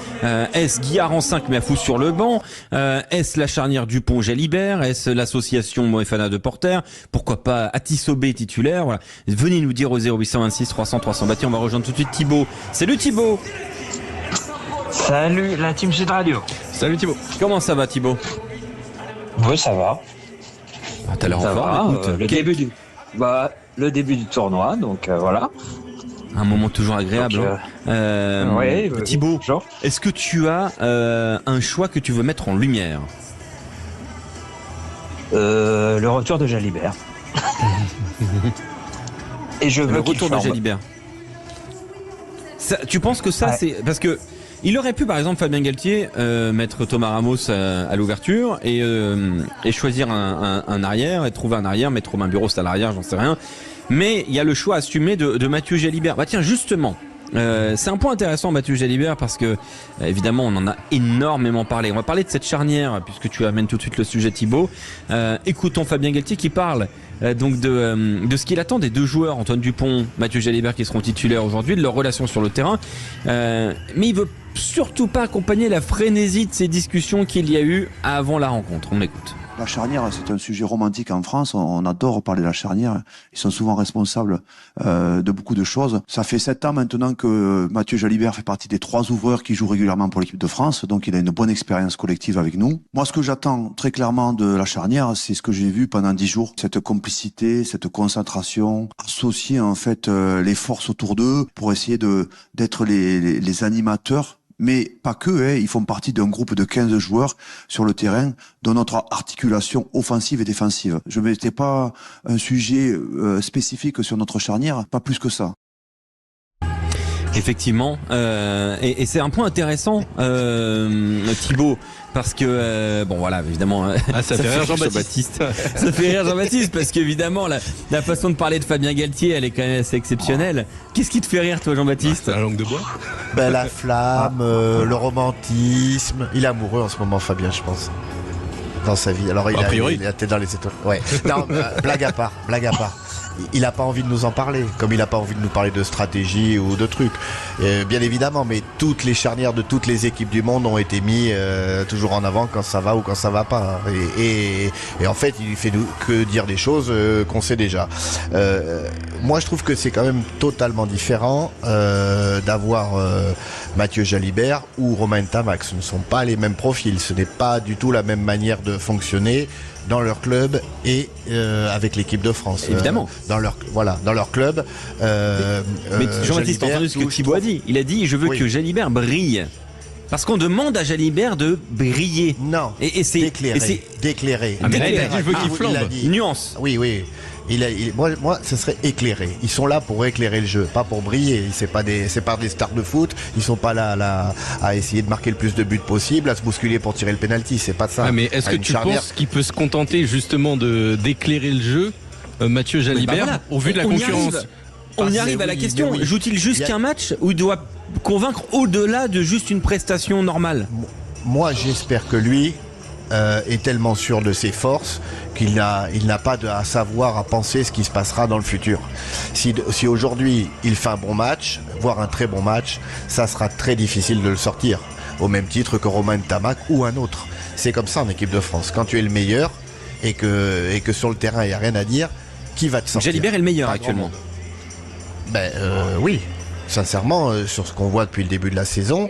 B: Est-ce Guillard en 5 mais à fou sur le banc? Est-ce la charnière Dupont-Jalibert? Est-ce l'association Moefana de Porter? Pourquoi pas Atisobé titulaire? Voilà. Venez nous dire au 0826 300 300. Bah tiens, on va rejoindre tout de suite Thibaut. Salut Thibaut.
K: Salut la team Sud Radio.
B: Salut Thibaut. Comment ça va Thibaut?
K: Oui, ça va.
B: T'as l'air en forme, écoute.
K: Le début du tournoi, donc voilà.
B: Un moment toujours agréable.
K: Donc,
B: Thibaut, est-ce que tu as un choix que tu veux mettre en lumière?
K: Le retour de Jalibert. Et je veux
B: le retour de Jalibert. Tu penses que ça c'est parce que il aurait pu par exemple Fabien Galtier mettre Thomas Ramos à l'ouverture et choisir un arrière et trouver un arrière, mettre Romain Bureau à l'arrière, j'en sais rien. Mais il y a le choix assumé de Mathieu Jalibert. Bah tiens justement. C'est un point intéressant Mathieu Jalibert parce que évidemment on en a énormément parlé. On va parler de cette charnière puisque tu amènes tout de suite le sujet Thibaut. Écoutons Fabien Galtier qui parle donc de ce qu'il attend des 2 joueurs, Antoine Dupont, Mathieu Jalibert qui seront titulaires aujourd'hui, de leur relation sur le terrain. Mais il veut surtout pas accompagner la frénésie de ces discussions qu'il y a eu avant la rencontre. On écoute.
I: La charnière, c'est un sujet romantique en France. On adore parler de la charnière. Ils sont souvent responsables de beaucoup de choses. Ça fait 7 ans maintenant que Mathieu Jalibert fait partie des 3 ouvreurs qui jouent régulièrement pour l'équipe de France. Donc, il a une bonne expérience collective avec nous. Moi, ce que j'attends très clairement de la charnière, c'est ce que j'ai vu pendant 10 jours. Cette complicité, cette concentration, associer en fait les forces autour d'eux pour essayer d'être les animateurs. Mais pas que, ils font partie d'un groupe de 15 joueurs sur le terrain de notre articulation offensive et défensive. Je ne mettais pas un sujet spécifique sur notre charnière, pas plus que ça.
B: Effectivement, et c'est un point intéressant, Thibaut, parce que bon voilà, évidemment,
C: ça fait rire Jean-Baptiste.
B: Ça fait rire Jean-Baptiste parce qu'évidemment la façon de parler de Fabien Galtier, elle est quand même assez exceptionnelle. Qu'est-ce qui te fait rire, toi, Jean-Baptiste?
C: La langue de bois.
E: La flamme, le romantisme. Il est amoureux en ce moment, Fabien, je pense. Dans sa vie. Alors il a été dans les étoiles. Ouais. Non, blague à part. il n'a pas envie de nous en parler, comme il n'a pas envie de nous parler de stratégie ou de trucs. Bien évidemment, mais toutes les charnières de toutes les équipes du monde ont été mis toujours en avant quand ça va ou quand ça va pas. Et en fait, il fait que dire des choses qu'on sait déjà. Moi, je trouve que c'est quand même totalement différent d'avoir Mathieu Jalibert ou Romain Ntamak. Ce ne sont pas les mêmes profils, ce n'est pas du tout la même manière de fonctionner dans leur club et avec l'équipe de France.
B: Évidemment.
E: Dans leur club.
B: Mais Jean-Baptiste, t'as entendu ce que Thibaut a dit. Il a dit, je veux que Jalibert brille. Parce qu'on demande à Jalibert de briller.
E: Non.
B: Et c'est
E: d'éclairer.
C: Ah, mais là, il a dit, je veux qu'il flambe.
B: Nuance.
E: Oui. Moi, ce serait éclairer. Ils sont là pour éclairer le jeu, pas pour briller. C'est pas des stars de foot. Ils sont pas là à essayer de marquer le plus de buts possible, à se bousculer pour tirer le penalty. C'est pas ça.
C: Ah, mais est-ce que tu penses qu'il peut se contenter justement d'éclairer le jeu, Mathieu Jalibert, au vu de la concurrence?
B: On y arrive à la question. Joue-t-il juste qu'un match ou il doit convaincre au-delà de juste une prestation normale?
E: Moi, j'espère que lui est tellement sûr de ses forces qu'il n'a pas à savoir, à penser ce qui se passera dans le futur. Si aujourd'hui il fait un bon match, voire un très bon match, ça sera très difficile de le sortir, au même titre que Romain Ntamak ou un autre. C'est comme ça en équipe de France. Quand tu es le meilleur et que sur le terrain il n'y a rien à dire, qui va te sortir?
B: Jalibert est le meilleur actuellement.
E: Oui, sincèrement, sur ce qu'on voit depuis le début de la saison.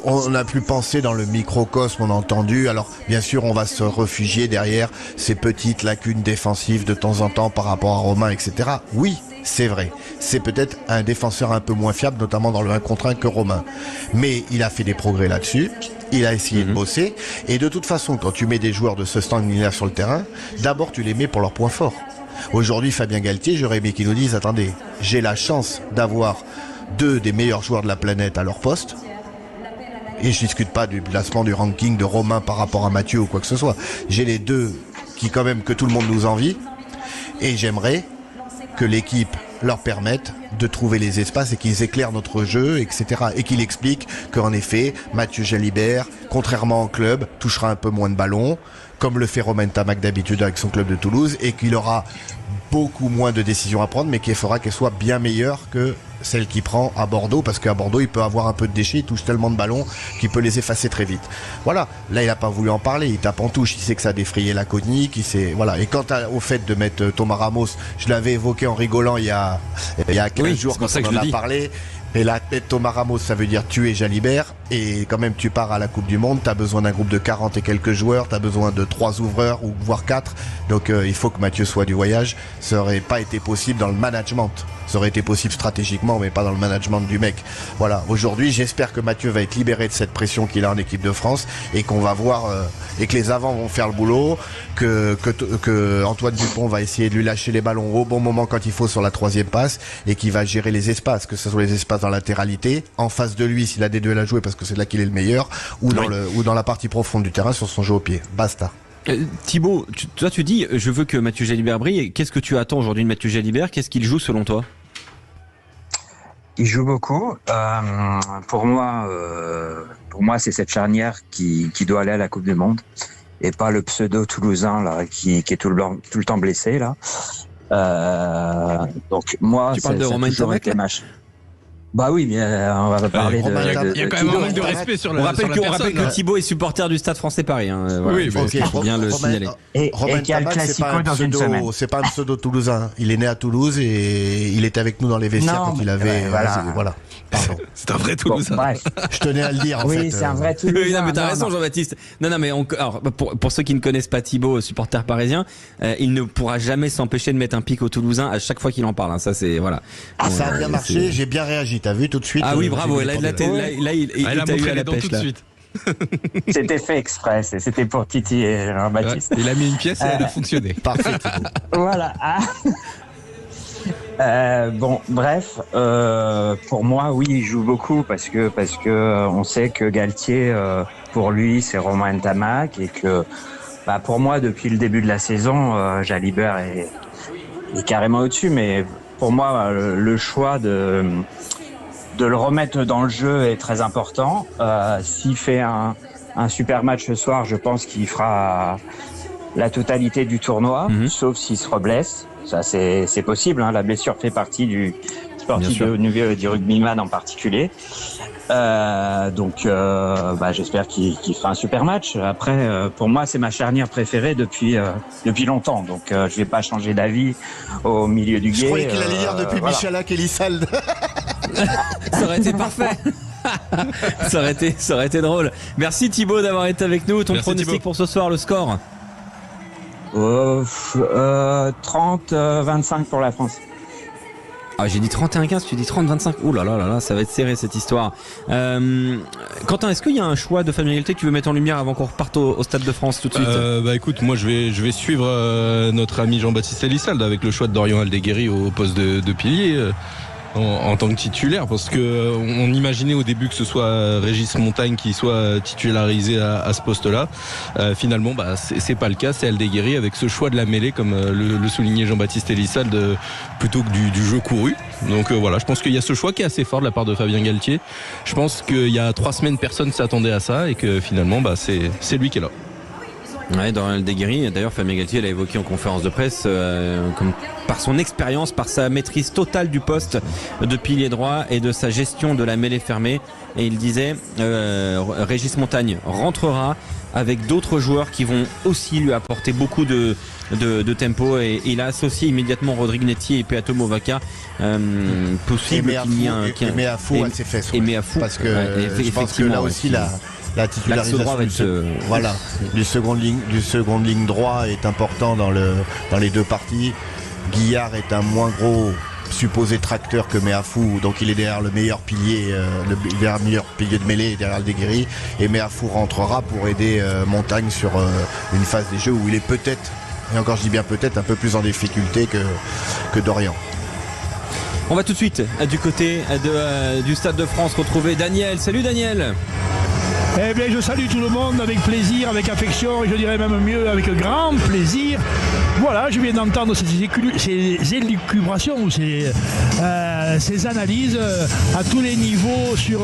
E: On a pu penser dans le microcosme, on a entendu. Alors, bien sûr, on va se réfugier derrière ces petites lacunes défensives de temps en temps par rapport à Romain, etc. Oui, c'est vrai. C'est peut-être un défenseur un peu moins fiable, notamment dans le 1 contre 1 que Romain. Mais il a fait des progrès là-dessus. Il a essayé de bosser. Et de toute façon, quand tu mets des joueurs de ce standing-là sur le terrain, d'abord, tu les mets pour leurs points forts. Aujourd'hui, Fabien Galtier, j'aurais aimé qu'il nous dise, attendez, j'ai la chance d'avoir 2 des meilleurs joueurs de la planète à leur poste. Et je discute pas du placement du ranking de Romain par rapport à Mathieu ou quoi que ce soit. J'ai les 2 qui quand même que tout le monde nous envie. Et j'aimerais que l'équipe leur permette de trouver les espaces et qu'ils éclairent notre jeu, etc. Et qu'il explique qu'en effet, Mathieu Jalibert, contrairement au club, touchera un peu moins de ballons, comme le fait Romain Ntamak d'habitude avec son club de Toulouse, et qu'il aura beaucoup moins de décisions à prendre, mais qu'il faudra qu'elle soit bien meilleure que celle qu'il prend à Bordeaux, parce qu'à Bordeaux il peut avoir un peu de déchets, il touche tellement de ballons qu'il peut les effacer très vite. Voilà, là il a pas voulu en parler, il tape en touche, il sait que ça a défrayé la conique, voilà. Et quant au fait de mettre Thomas Ramos, je l'avais évoqué en rigolant il y a 15 jours quand on en a parlé. Et là, Thomas Ramos, ça veut dire tuer Jalibert. Et quand même, tu pars à la Coupe du Monde, t'as besoin d'un groupe de 40 et quelques joueurs, t'as besoin de 3 ouvreurs, ou voire 4. Donc, il faut que Mathieu soit du voyage. Ça aurait pas été possible dans le management. Ça aurait été possible stratégiquement, mais pas dans le management du mec. Voilà. Aujourd'hui, j'espère que Mathieu va être libéré de cette pression qu'il a en équipe de France et qu'on va voir, et que les avants vont faire le boulot, que Antoine Dupont va essayer de lui lâcher les ballons au bon moment quand il faut sur la 3e passe et qu'il va gérer les espaces, que ce soit les espaces dans la latéralité, en face de lui s'il a des duels à jouer parce que c'est là qu'il est le meilleur, ou dans la partie profonde du terrain sur son jeu au pied. Basta.
B: Thibaut, toi tu dis je veux que Mathieu Jalibert brille. Qu'est-ce que tu attends aujourd'hui de Mathieu Jalibert? Qu'est-ce qu'il joue selon toi?
K: Il joue beaucoup. Pour moi, c'est cette charnière qui doit aller à la Coupe du Monde et pas le pseudo toulousain là qui est tout le temps blessé là. Donc moi,
B: tu parles de Romain Ntamak?
K: Bah oui, mais on va parler de...
C: Il y a quand même un manque de respect sur la personne.
B: On rappelle que Thibaut est supporter du Stade Français Paris. Voilà,
C: oui,
B: il faut bien le signaler.
E: Romain Ntamak, c'est pas un pseudo toulousain. Il est né à Toulouse et il était avec nous dans les vestiaires quand il avait... Voilà. Pardon.
C: C'est un vrai Toulousain.
K: Bon, bref.
E: Je tenais à le dire en fait.
K: Oui, c'est un vrai Toulousain.
B: Oui, non, mais t'as raison, Jean-Baptiste. Non, mais alors, pour ceux qui ne connaissent pas Thibaut, supporter parisien, il ne pourra jamais s'empêcher de mettre un pic au Toulousain à chaque fois qu'il en parle. Hein. Ça, c'est voilà.
E: Ça a bien marché. J'ai bien réagi. T'as vu tout de suite.
B: Ah oui, bravo. Là, il t'a eu à la pêche
C: tout de suite.
K: C'était fait exprès, c'était pour Titi et Jean-Baptiste.
C: Il a mis une pièce et elle a fonctionné.
E: Parfait.
K: Voilà. Bon, bref, pour moi, oui, il joue beaucoup parce que on sait que Galtier, pour lui, c'est Romain Ntamak et que, pour moi, depuis le début de la saison, Jalibert est carrément au-dessus. Mais pour moi, le choix de le remettre dans le jeu est très important. S'il fait un super match ce soir, je pense qu'il fera la totalité du tournoi, sauf s'il se reblesse. Ça, c'est possible. Hein. La blessure fait partie du sportif de haut niveau, du rugbyman en particulier. Donc, j'espère qu'il fera un super match. Après, pour moi, c'est ma charnière préférée depuis longtemps. Donc, je vais pas changer d'avis au milieu du gué.
E: Je croyais qu'il allait dire depuis Michalak et Lissalde.
B: Ça aurait été parfait. ça aurait été drôle. Merci Thibaut d'avoir été avec nous. Ton pronostic pour ce soir, le score
K: 30-25 pour la France.
B: Ah, j'ai dit 31-15, tu dis 30-25. Ouh là là là là, ça va être serré cette histoire. Quentin, est-ce qu'il y a un choix de familialité que tu veux mettre en lumière avant qu'on reparte au Stade de France tout de suite?
C: Écoute, moi je vais suivre notre ami Jean-Baptiste Elissalde avec le choix de Dorian Aldeguerri au poste de pilier. En tant que titulaire, parce que on imaginait au début que ce soit Régis Montagne qui soit titularisé à ce poste-là. Finalement, c'est pas le cas. C'est Aldeguerri avec ce choix de la mêlée, comme le soulignait Jean-Baptiste Elissalde, plutôt que du jeu couru. Donc voilà, je pense qu'il y a ce choix qui est assez fort de la part de Fabien Galtier. Je pense qu'il y a 3 semaines, personne s'attendait à ça et que finalement, c'est lui qui est là.
B: Ouais, Dorian Aldeguerri, d'ailleurs Fabien Galtier l'a évoqué en conférence de presse, comme par son expérience, par sa maîtrise totale du poste de pilier droit et de sa gestion de la mêlée fermée. Et il disait, Régis Montagne rentrera avec d'autres joueurs qui vont aussi lui apporter beaucoup de tempo, et il a associé immédiatement Rodrigue Nettier et Peato Movaca. Possible qu'il y ait un...
E: Et Meafou à ses fesses.
B: Et Meafou.
E: Parce que je pense que là aussi la titularisation du seconde ligne droit est important dans les deux parties. Guillard est un moins gros supposé tracteur que Meafou, donc il est derrière le meilleur pilier de mêlée, derrière Aldeguerri, et Meafou rentrera pour aider Montagne sur une phase des jeux où il est peut-être, et encore je dis bien peut-être, un peu plus en difficulté que Dorian.
B: On va tout de suite du côté du Stade de France retrouver Daniel. Salut Daniel.
L: Eh bien, je salue tout le monde avec plaisir, avec affection, et je dirais même mieux, avec grand plaisir. Voilà, je viens d'entendre ces élucubrations ou ces analyses à tous les niveaux sur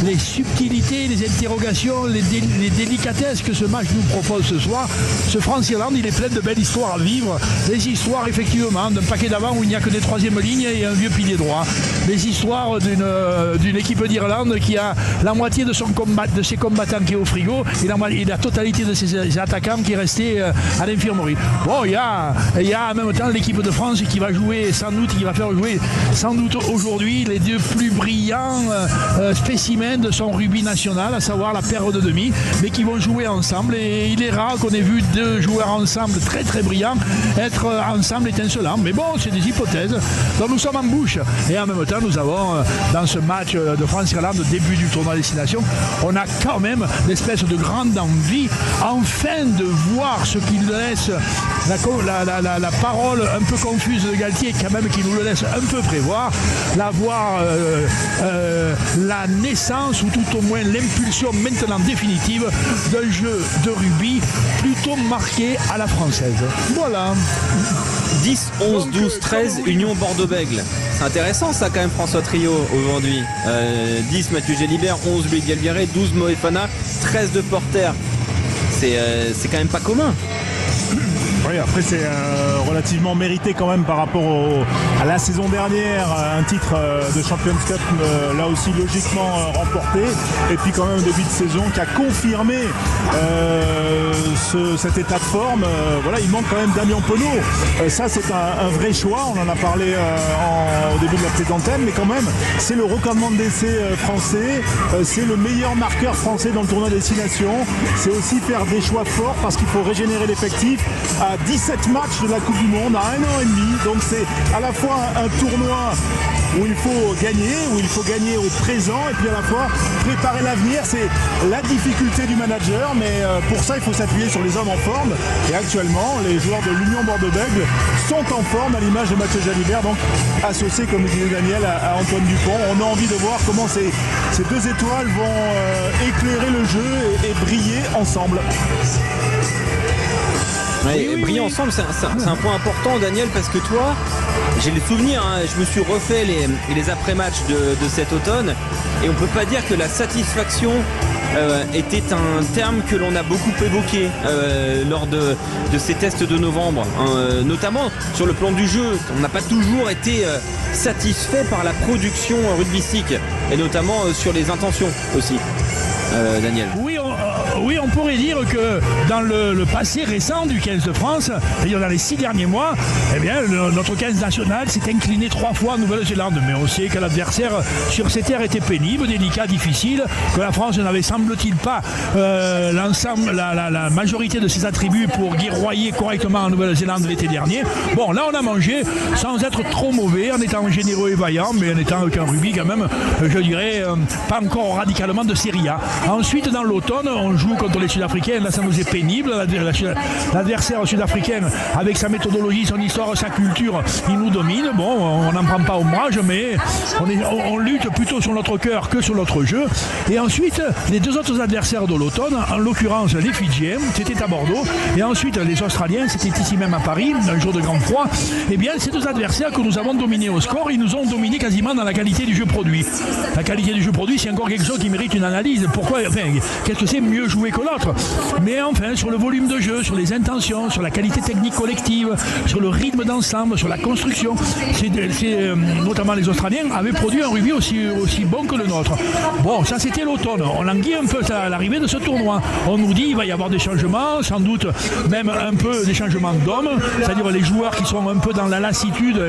L: les subtilités, les interrogations, les délicatesses que ce match nous propose ce soir. Ce France-Irlande, il est plein de belles histoires à vivre. Des histoires, effectivement, d'un paquet d'avant où il n'y a que des troisièmes lignes et un vieux pilier droit. Des histoires d'une équipe d'Irlande qui a la moitié de ses combattants qui est au frigo et la totalité de ses attaquants qui est resté à l'infirmerie. Bon, il y a en même temps l'équipe de France qui va jouer qui va faire jouer sans doute aujourd'hui les deux plus brillants spécimens de son rugby national, à savoir la paire de demi, mais qui vont jouer ensemble. Et il est rare qu'on ait vu deux joueurs ensemble très très brillants être ensemble étincelants. Mais bon, c'est des hypothèses dont nous sommes en bouche. Et en même temps, nous avons dans ce match de France-Irlande, début du tournoi destination, on a quand même l'espèce de grande envie enfin de voir ce qu'il laisse, la parole un peu confuse de Galtier quand même, qui nous le laisse un peu prévoir, la naissance ou tout au moins l'impulsion maintenant définitive d'un jeu de rugby plutôt marqué à la française. Voilà.
B: 10, 11, 12, 13, Union Bordeaux-Bègles. C'est intéressant ça quand même, François Trio aujourd'hui. 10 Mathieu Gélibert, 11 Louis Galvieret, 12 Moefana, 13 de Porter. C'est quand même pas commun.
F: Oui, après c'est relativement mérité quand même par rapport à la saison dernière, un titre de Champions Cup là aussi logiquement remporté, et puis quand même un début de saison qui a confirmé cet état de forme. Voilà, il manque quand même Damien Penaud. Ça c'est un vrai choix, on en a parlé au début de la présente thème, mais quand même c'est le recommandement d'essai français, c'est le meilleur marqueur français dans le tournoi destination. C'est aussi faire des choix forts parce qu'il faut régénérer l'effectif à 17 matchs de la Coupe du Monde, à 1 an et demi. Donc c'est à la fois un tournoi où il faut gagner au présent, et puis à la fois préparer l'avenir. C'est la difficulté du manager, mais pour ça il faut s'appuyer sur les hommes en forme, et actuellement les joueurs de l'Union Bordeaux-Bègles sont en forme, à l'image de Mathieu Jalibert, donc associé, comme disait Daniel, à Antoine Dupont. On a envie de voir comment ces deux étoiles vont éclairer le jeu et briller ensemble.
B: Oui. Briller ensemble, c'est un point important, Daniel, parce que toi, j'ai les souvenirs, je me suis refait les après-matchs de cet automne, et on peut pas dire que la satisfaction était un terme que l'on a beaucoup évoqué lors de ces tests de novembre, notamment sur le plan du jeu. On n'a pas toujours été satisfait par la production rugbystique et notamment sur les intentions aussi. Daniel.
L: Oui, on pourrait dire que dans le passé récent du 15 de France, c'est-à-dire dans les 6 derniers mois, eh bien, notre 15 national s'est incliné 3 fois en Nouvelle-Zélande. Mais on sait que l'adversaire sur ces terres était pénible, délicat, difficile, que la France n'avait, semble-t-il, pas l'ensemble, la majorité de ses attributs pour guerroyer correctement en Nouvelle-Zélande l'été dernier. Bon, là, on a mangé sans être trop mauvais, en étant généreux et vaillant, mais en étant avec un rugby quand même, je dirais, pas encore radicalement de Série A. Ensuite, dans l'automne, on joue contre les Sud-Africains. Là, ça nous est pénible. L'adversaire sud-africain, avec sa méthodologie, son histoire, sa culture, il nous domine. Bon, on n'en prend pas ombrage, mais on lutte plutôt sur notre cœur que sur notre jeu. Et ensuite, les 2 autres adversaires de l'automne, en l'occurrence les Fidjiens, c'était à Bordeaux. Et ensuite, les Australiens, c'était ici même à Paris, un jour de grand froid. Eh bien, ces 2 adversaires que nous avons dominés au score, ils nous ont dominés quasiment dans la qualité du jeu produit. La qualité du jeu produit, c'est encore quelque chose qui mérite une analyse. Pourquoi, qu'est-ce que c'est mieux jouer que l'autre? Mais enfin, sur le volume de jeu, sur les intentions, sur la qualité technique collective, sur le rythme d'ensemble, sur la construction, notamment les Australiens avaient produit un rugby aussi bon que le nôtre. Bon, ça c'était l'automne. On languit un peu à l'arrivée de ce tournoi. On nous dit qu'il va y avoir des changements, sans doute même un peu des changements d'hommes, c'est-à-dire les joueurs qui sont un peu dans la lassitude,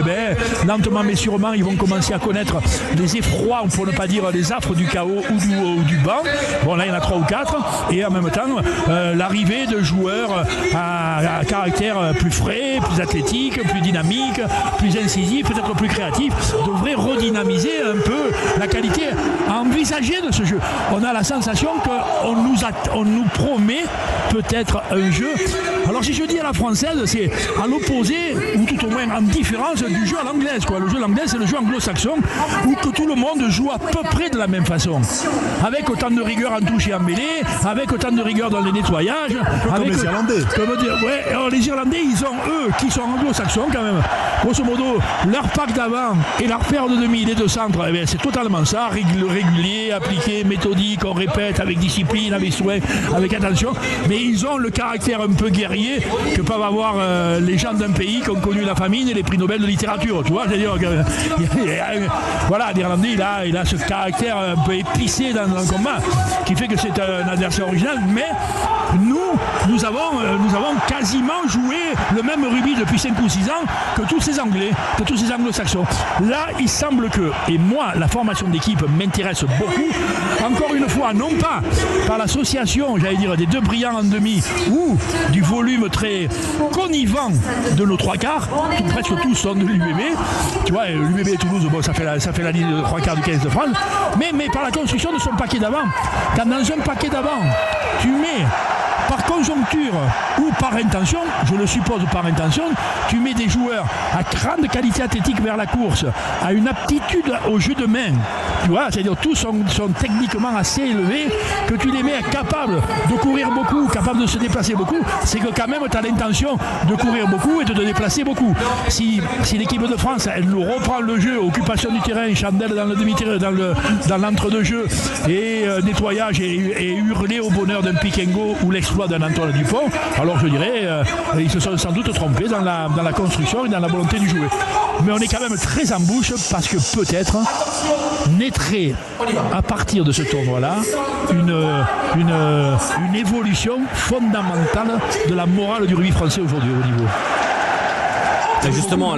L: lentement mais sûrement, ils vont commencer à connaître les effrois, pour ne pas dire les affres du chaos ou du banc. Bon, là il y en a 3 ou 4, et en même temps l'arrivée de joueurs à caractère plus frais, plus athlétique, plus dynamique, plus incisif, peut-être plus créatif, devrait redynamiser un peu la qualité à envisager de ce jeu. On a la sensation qu'on nous promet peut-être un jeu. Alors si je dis à la française, c'est à l'opposé, ou tout au moins en différence du jeu à l'anglaise. Le jeu à l'anglaise, c'est le jeu anglo-saxon, où que tout le monde joue à peu près de la même façon. Avec autant de rigueur en touche et en mêlée, avec autant de rigueur dans les nettoyages. Avec
F: les Irlandais.
L: Alors les Irlandais, ils ont, eux, qui sont anglo-saxons quand même, grosso modo, leur pack d'avant et leur paire de demi, les 2 centres, c'est totalement ça, régulier, appliqué, méthodique, on répète avec discipline, avec soin, avec attention, mais ils ont le caractère un peu guerrier que peuvent avoir les gens d'un pays qui ont connu la famine et les prix Nobel de littérature, tu vois, c'est-à-dire voilà, l'Irlandais, il a ce caractère un peu épicé dans le combat, qui fait que c'est un adversaire original, mais nous avons quasiment joué le même rugby depuis 5 ou 6 ans que tous ces Anglais, que tous ces anglo-saxons. Là, il semble que, et moi, la formation d'équipe m'intéresse beaucoup, encore une fois, non pas par l'association, j'allais dire, des 2 brillants en demi, ou du volume très connivant de nos 3 quarts, presque tous sont de l'UBB, tu vois, l'UBB et Toulouse, bon, ça fait la ligne de 3 quarts du 15 de France, mais par la construction de son paquet d'avant. Quand dans un paquet d'avant, tu mets par conjoncture ou par intention, je le suppose par intention, tu mets des joueurs à grande qualité athlétique vers la course, à une aptitude au jeu de main, tu vois, c'est-à-dire tous sont techniquement assez élevés, que tu les mets capables de courir beaucoup, capables de se déplacer beaucoup, c'est que quand même tu as l'intention de courir beaucoup et de te déplacer beaucoup. Si l'équipe de France, elle nous reprend le jeu, occupation du terrain, chandelle dans le demi-terrain, dans l'entre-deux-jeux, et nettoyage et hurler au bonheur d'un pick and go ou l'exploit d'un Antoine Dupont, alors je dirais ils se sont sans doute trompés dans la construction et dans la volonté du jouer. Mais on est quand même très en bouche parce que peut-être naîtrait à partir de ce tournoi-là une évolution fondamentale de la morale du rugby français aujourd'hui au niveau.
B: Justement,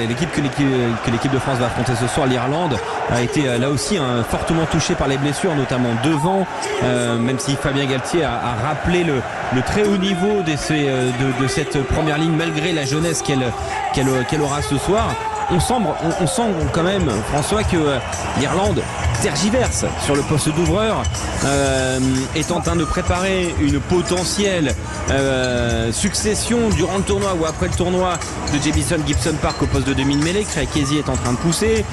B: l'équipe que l'équipe de France va affronter ce soir, l'Irlande, a été là aussi fortement touchée par les blessures, notamment devant, même si Fabien Galtier a rappelé le très haut niveau de cette première ligne malgré la jeunesse qu'elle aura ce soir. On sent quand même, François, que l'Irlande tergiverse sur le poste d'ouvreur, est en train de préparer une potentielle succession durant le tournoi ou après le tournoi de Jamison Gibson Park au poste de demi-mêlée. Craig Kesey est en train de pousser.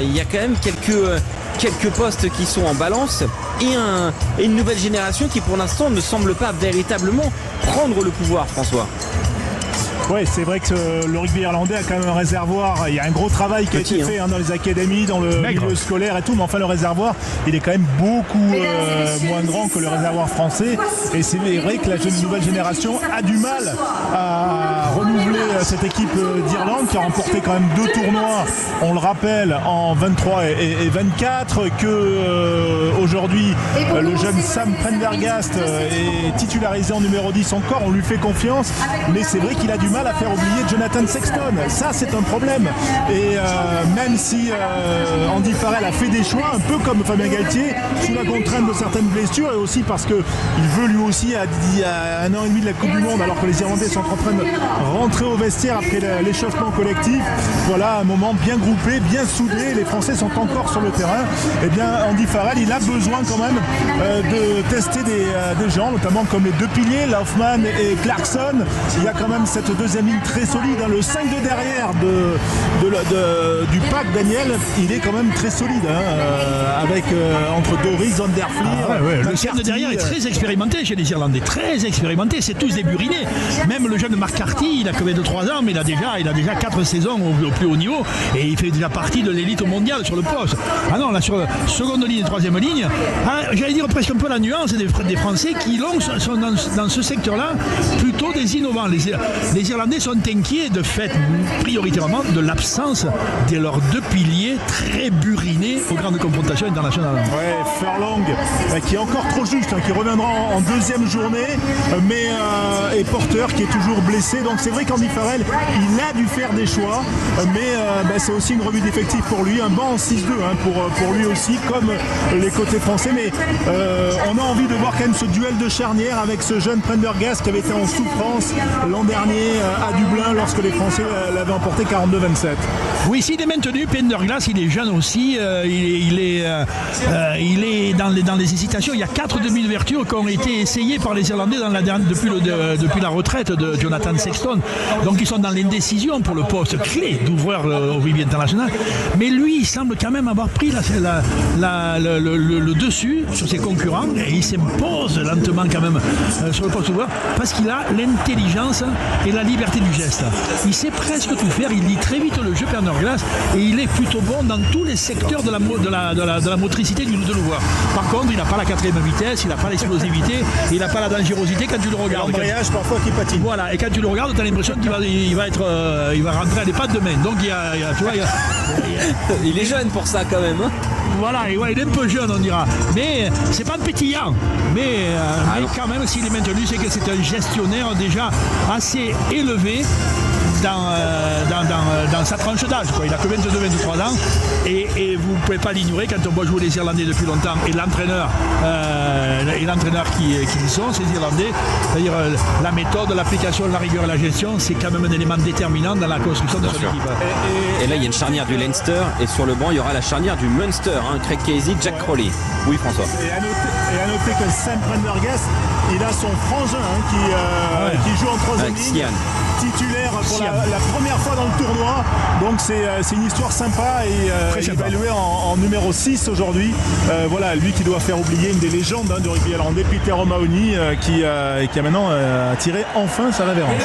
B: Il y a quand même quelques postes qui sont en balance et une nouvelle génération qui pour l'instant ne semble pas véritablement prendre le pouvoir, François.
F: Oui, c'est vrai que le rugby irlandais a quand même un réservoir. Il y a un gros travail qui a été fait dans les académies, dans le milieu scolaire et tout, mais enfin le réservoir, il est quand même beaucoup moins grand que le réservoir français. Et c'est vrai que la nouvelle génération a du mal à renouveler cette équipe d'Irlande qui a remporté quand même 2 tournois, on le rappelle, en 23 et 24, que aujourd'hui le jeune Sam Prendergast est titularisé en numéro 10 encore, on lui fait confiance, mais c'est vrai qu'il a du mal à faire oublier Jonathan Sexton. Ça, c'est un problème. Et même si Andy Farrell a fait des choix, un peu comme Fabien Galtier, sous la contrainte de certaines blessures, et aussi parce qu'il veut lui aussi, à 1 an et demi de la Coupe du Monde, alors que les Irlandais sont en train de rentrer au vestiaire après l'échauffement collectif, voilà un moment bien groupé, bien soudé, les Français sont encore sur le terrain. Et bien Andy Farrell, il a besoin quand même de tester des gens, notamment comme les 2 piliers, Laufman et Clarkson. Il y a quand même cette deuxième ligne très solide, hein. Le 5 de derrière du pack, Daniel, il est quand même très solide, hein, avec entre Doris, Zonderfleer.
L: Le 5 de derrière est très expérimenté chez les Irlandais, très expérimenté, c'est tous des burinés. Même le jeune Mark Carty, il a que 23 ans, mais il a déjà 4 saisons au plus haut niveau et il fait déjà partie de l'élite mondiale sur le poste. Ah non, là sur la seconde ligne et troisième ligne, j'allais dire presque un peu la nuance des Français qui sont dans ce secteur-là plutôt des innovants. Les Irlandais sont inquiets de fait prioritairement de l'absence de leurs 2 piliers très burinés aux grandes confrontations internationales.
F: Ouais, Furlong qui est encore trop juste, hein, qui reviendra en deuxième journée, mais et Porter qui est toujours blessé. Donc c'est vrai qu'Andy Farrell, il a dû faire des choix, mais c'est aussi une revue d'effectifs pour lui, un banc en 6-2 hein, pour lui aussi, comme les côtés français. Mais on a envie de voir quand même ce duel de charnière avec ce jeune Prendergast qui avait été en souffrance l'an dernier à Dublin lorsque les Français l'avaient emporté 42-27.
L: Oui, s'il est maintenu, Prendergast, il est jeune aussi, il est dans les hésitations. Il y a 4 demi-ouvertures qui ont été essayées par les Irlandais depuis la retraite de Jonathan Sexton. Donc ils sont dans l'indécision pour le poste clé d'ouvreur au rugby international. Mais lui, il semble quand même avoir pris le dessus sur ses concurrents et il s'impose lentement quand même sur le poste d'ouvreur parce qu'il a l'intelligence et la liberté du geste. Il sait presque tout faire, il lit très vite le jeu Prendergast et il est plutôt bon dans tous les secteurs de la motricité de l'ouvreur. Par contre, il n'a pas la 4e vitesse, il n'a pas l'explosivité, il n'a pas la dangerosité quand tu le regardes.
F: L'embrayage parfois qui patine.
L: Voilà, et quand tu le regardes, tu as l'impression qu'il va rentrer à des pattes de main. Donc
B: il est jeune pour ça quand même. Hein.
L: Voilà, et il est un peu jeune, on dira. Mais c'est pas pétillant. Mais quand même, s'il est maintenu, c'est que c'est un gestionnaire déjà assez élevé dans sa tranche d'âge. Il a que 22-23 ans et vous ne pouvez pas l'ignorer quand on voit jouer les Irlandais depuis longtemps et l'entraîneur qui sont ces Irlandais, c'est-à-dire la méthode, l'application, la rigueur et la gestion, c'est quand même un élément déterminant dans la construction de son équipe.
B: Et là il y a une charnière du Leinster et sur le banc il y aura la charnière du Munster, hein, Craig Casey, Jack Crowley. Oui François.
F: Et à noter que Sam Prendergast, il a son frangin qui joue en 3e ligne, titulaire pour la première fois dans le tournoi. Donc c'est une histoire sympa et il va élevé en numéro 6 aujourd'hui. Voilà, lui qui doit faire oublier une des légendes du rugby irlandais, Peter O'Mahony, qui a maintenant tiré enfin sa révérence.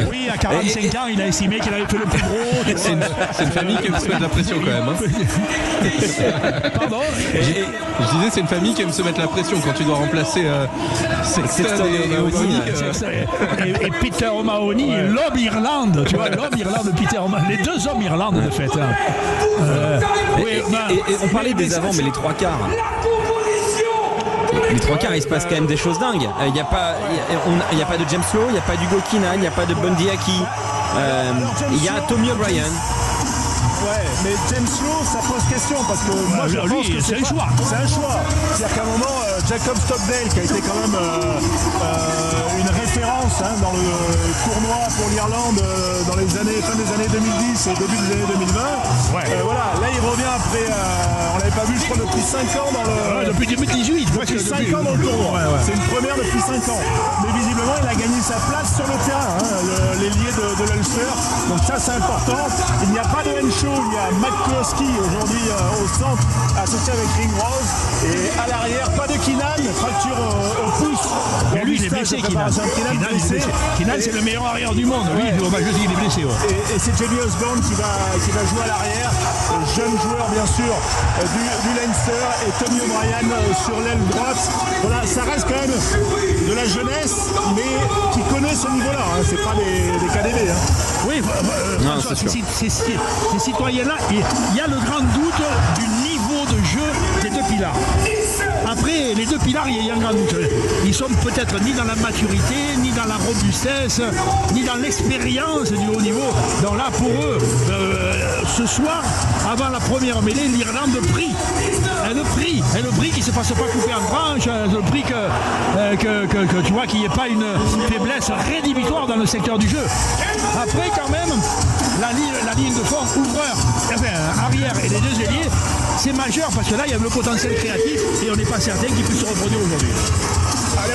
L: Oui, à 45 ans, il a estimé qu'il avait fait le plus gros.
C: C'est une famille qui aime se mettre la pression quand même. Hein.
L: Pardon.
C: Je disais, c'est une famille qui aime se mettre la pression quand tu dois remplacer Sexton et O'Mahony.
L: Et Peter O'Mahony, l'homme Irlande, tu vois, l'homme Irlande de Peter O'Mahony, les 2 hommes Irlande de fait.
B: Et on parlait des avants, mais les 3 quarts. Les 3 quarts, il se passe quand même des choses dingues. Il n'y a pas de James Lowe, il n'y a pas d'Hugo Keenan, il n'y a pas de Bundy Aki. Il y a Tommy O'Brien.
F: Ouais, mais James Lowe, ça pose question parce que moi je pense que c'est un choix. C'est un choix. C'est-à-dire qu'à un moment, Jacob Stockdale, qui a été quand même une référence dans le tournoi pour l'Irlande dans les fin des années 2010 et début des années 2020. Voilà, là il revient après, on l'avait pas vu je crois depuis 5 ans dans le...
L: depuis 2018.
F: Depuis 5 ans dans le tournoi. C'est une première depuis 5 ans. Mais visiblement il a gagné sa place sur le terrain, l'ailier de l'Ulster. Donc ça c'est important. Il n'y a pas pas de Henshaw, il y a McCloskey aujourd'hui au centre, associé avec Ringrose. Et à l'arrière, pas de Keenan, fracture au pouce.
L: Mais lui, il est blessé, Keenan. Keenan, c'est le meilleur arrière du monde. Oui, il est blessé. Ouais.
F: Et c'est Jamie Osborne qui va jouer à l'arrière. Jeune joueur, bien sûr, du Leinster. Et Tommy O'Brien sur l'aile droite. Voilà, ça reste quand même de la jeunesse, mais qui connaît ce niveau-là. Hein. C'est pas des KDB. Hein.
L: Oui, François, ces citoyens-là, il y a le grand doute du niveau de jeu des deux pilars. Après, les deux pilars, il y a un grand doute. Ils sont peut-être ni dans la maturité, ni dans la robustesse, ni dans l'expérience du haut niveau. Donc là, pour eux, ce soir, avant la première mêlée, l'Irlande prie. Elle prie qu'il ne se fasse pas couper en tranches. Elle prie que tu vois qu'il n'y ait pas une faiblesse rédhibitoire dans le secteur du jeu. Après, quand même, la ligne de fond, ouvreur, arrière et les deux ailiers, c'est majeur parce que là, il y a le potentiel créatif et on n'est pas certain qu'il puisse se reproduire aujourd'hui.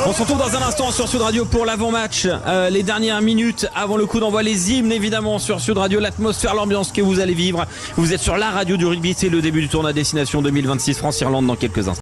B: On se retrouve dans un instant sur Sud Radio pour l'avant-match. Les dernières minutes avant le coup d'envoi, les hymnes évidemment sur Sud Radio, l'atmosphère, l'ambiance que vous allez vivre. Vous êtes sur la radio du rugby, c'est le début du tournoi Destination 2026 France-Irlande dans quelques instants.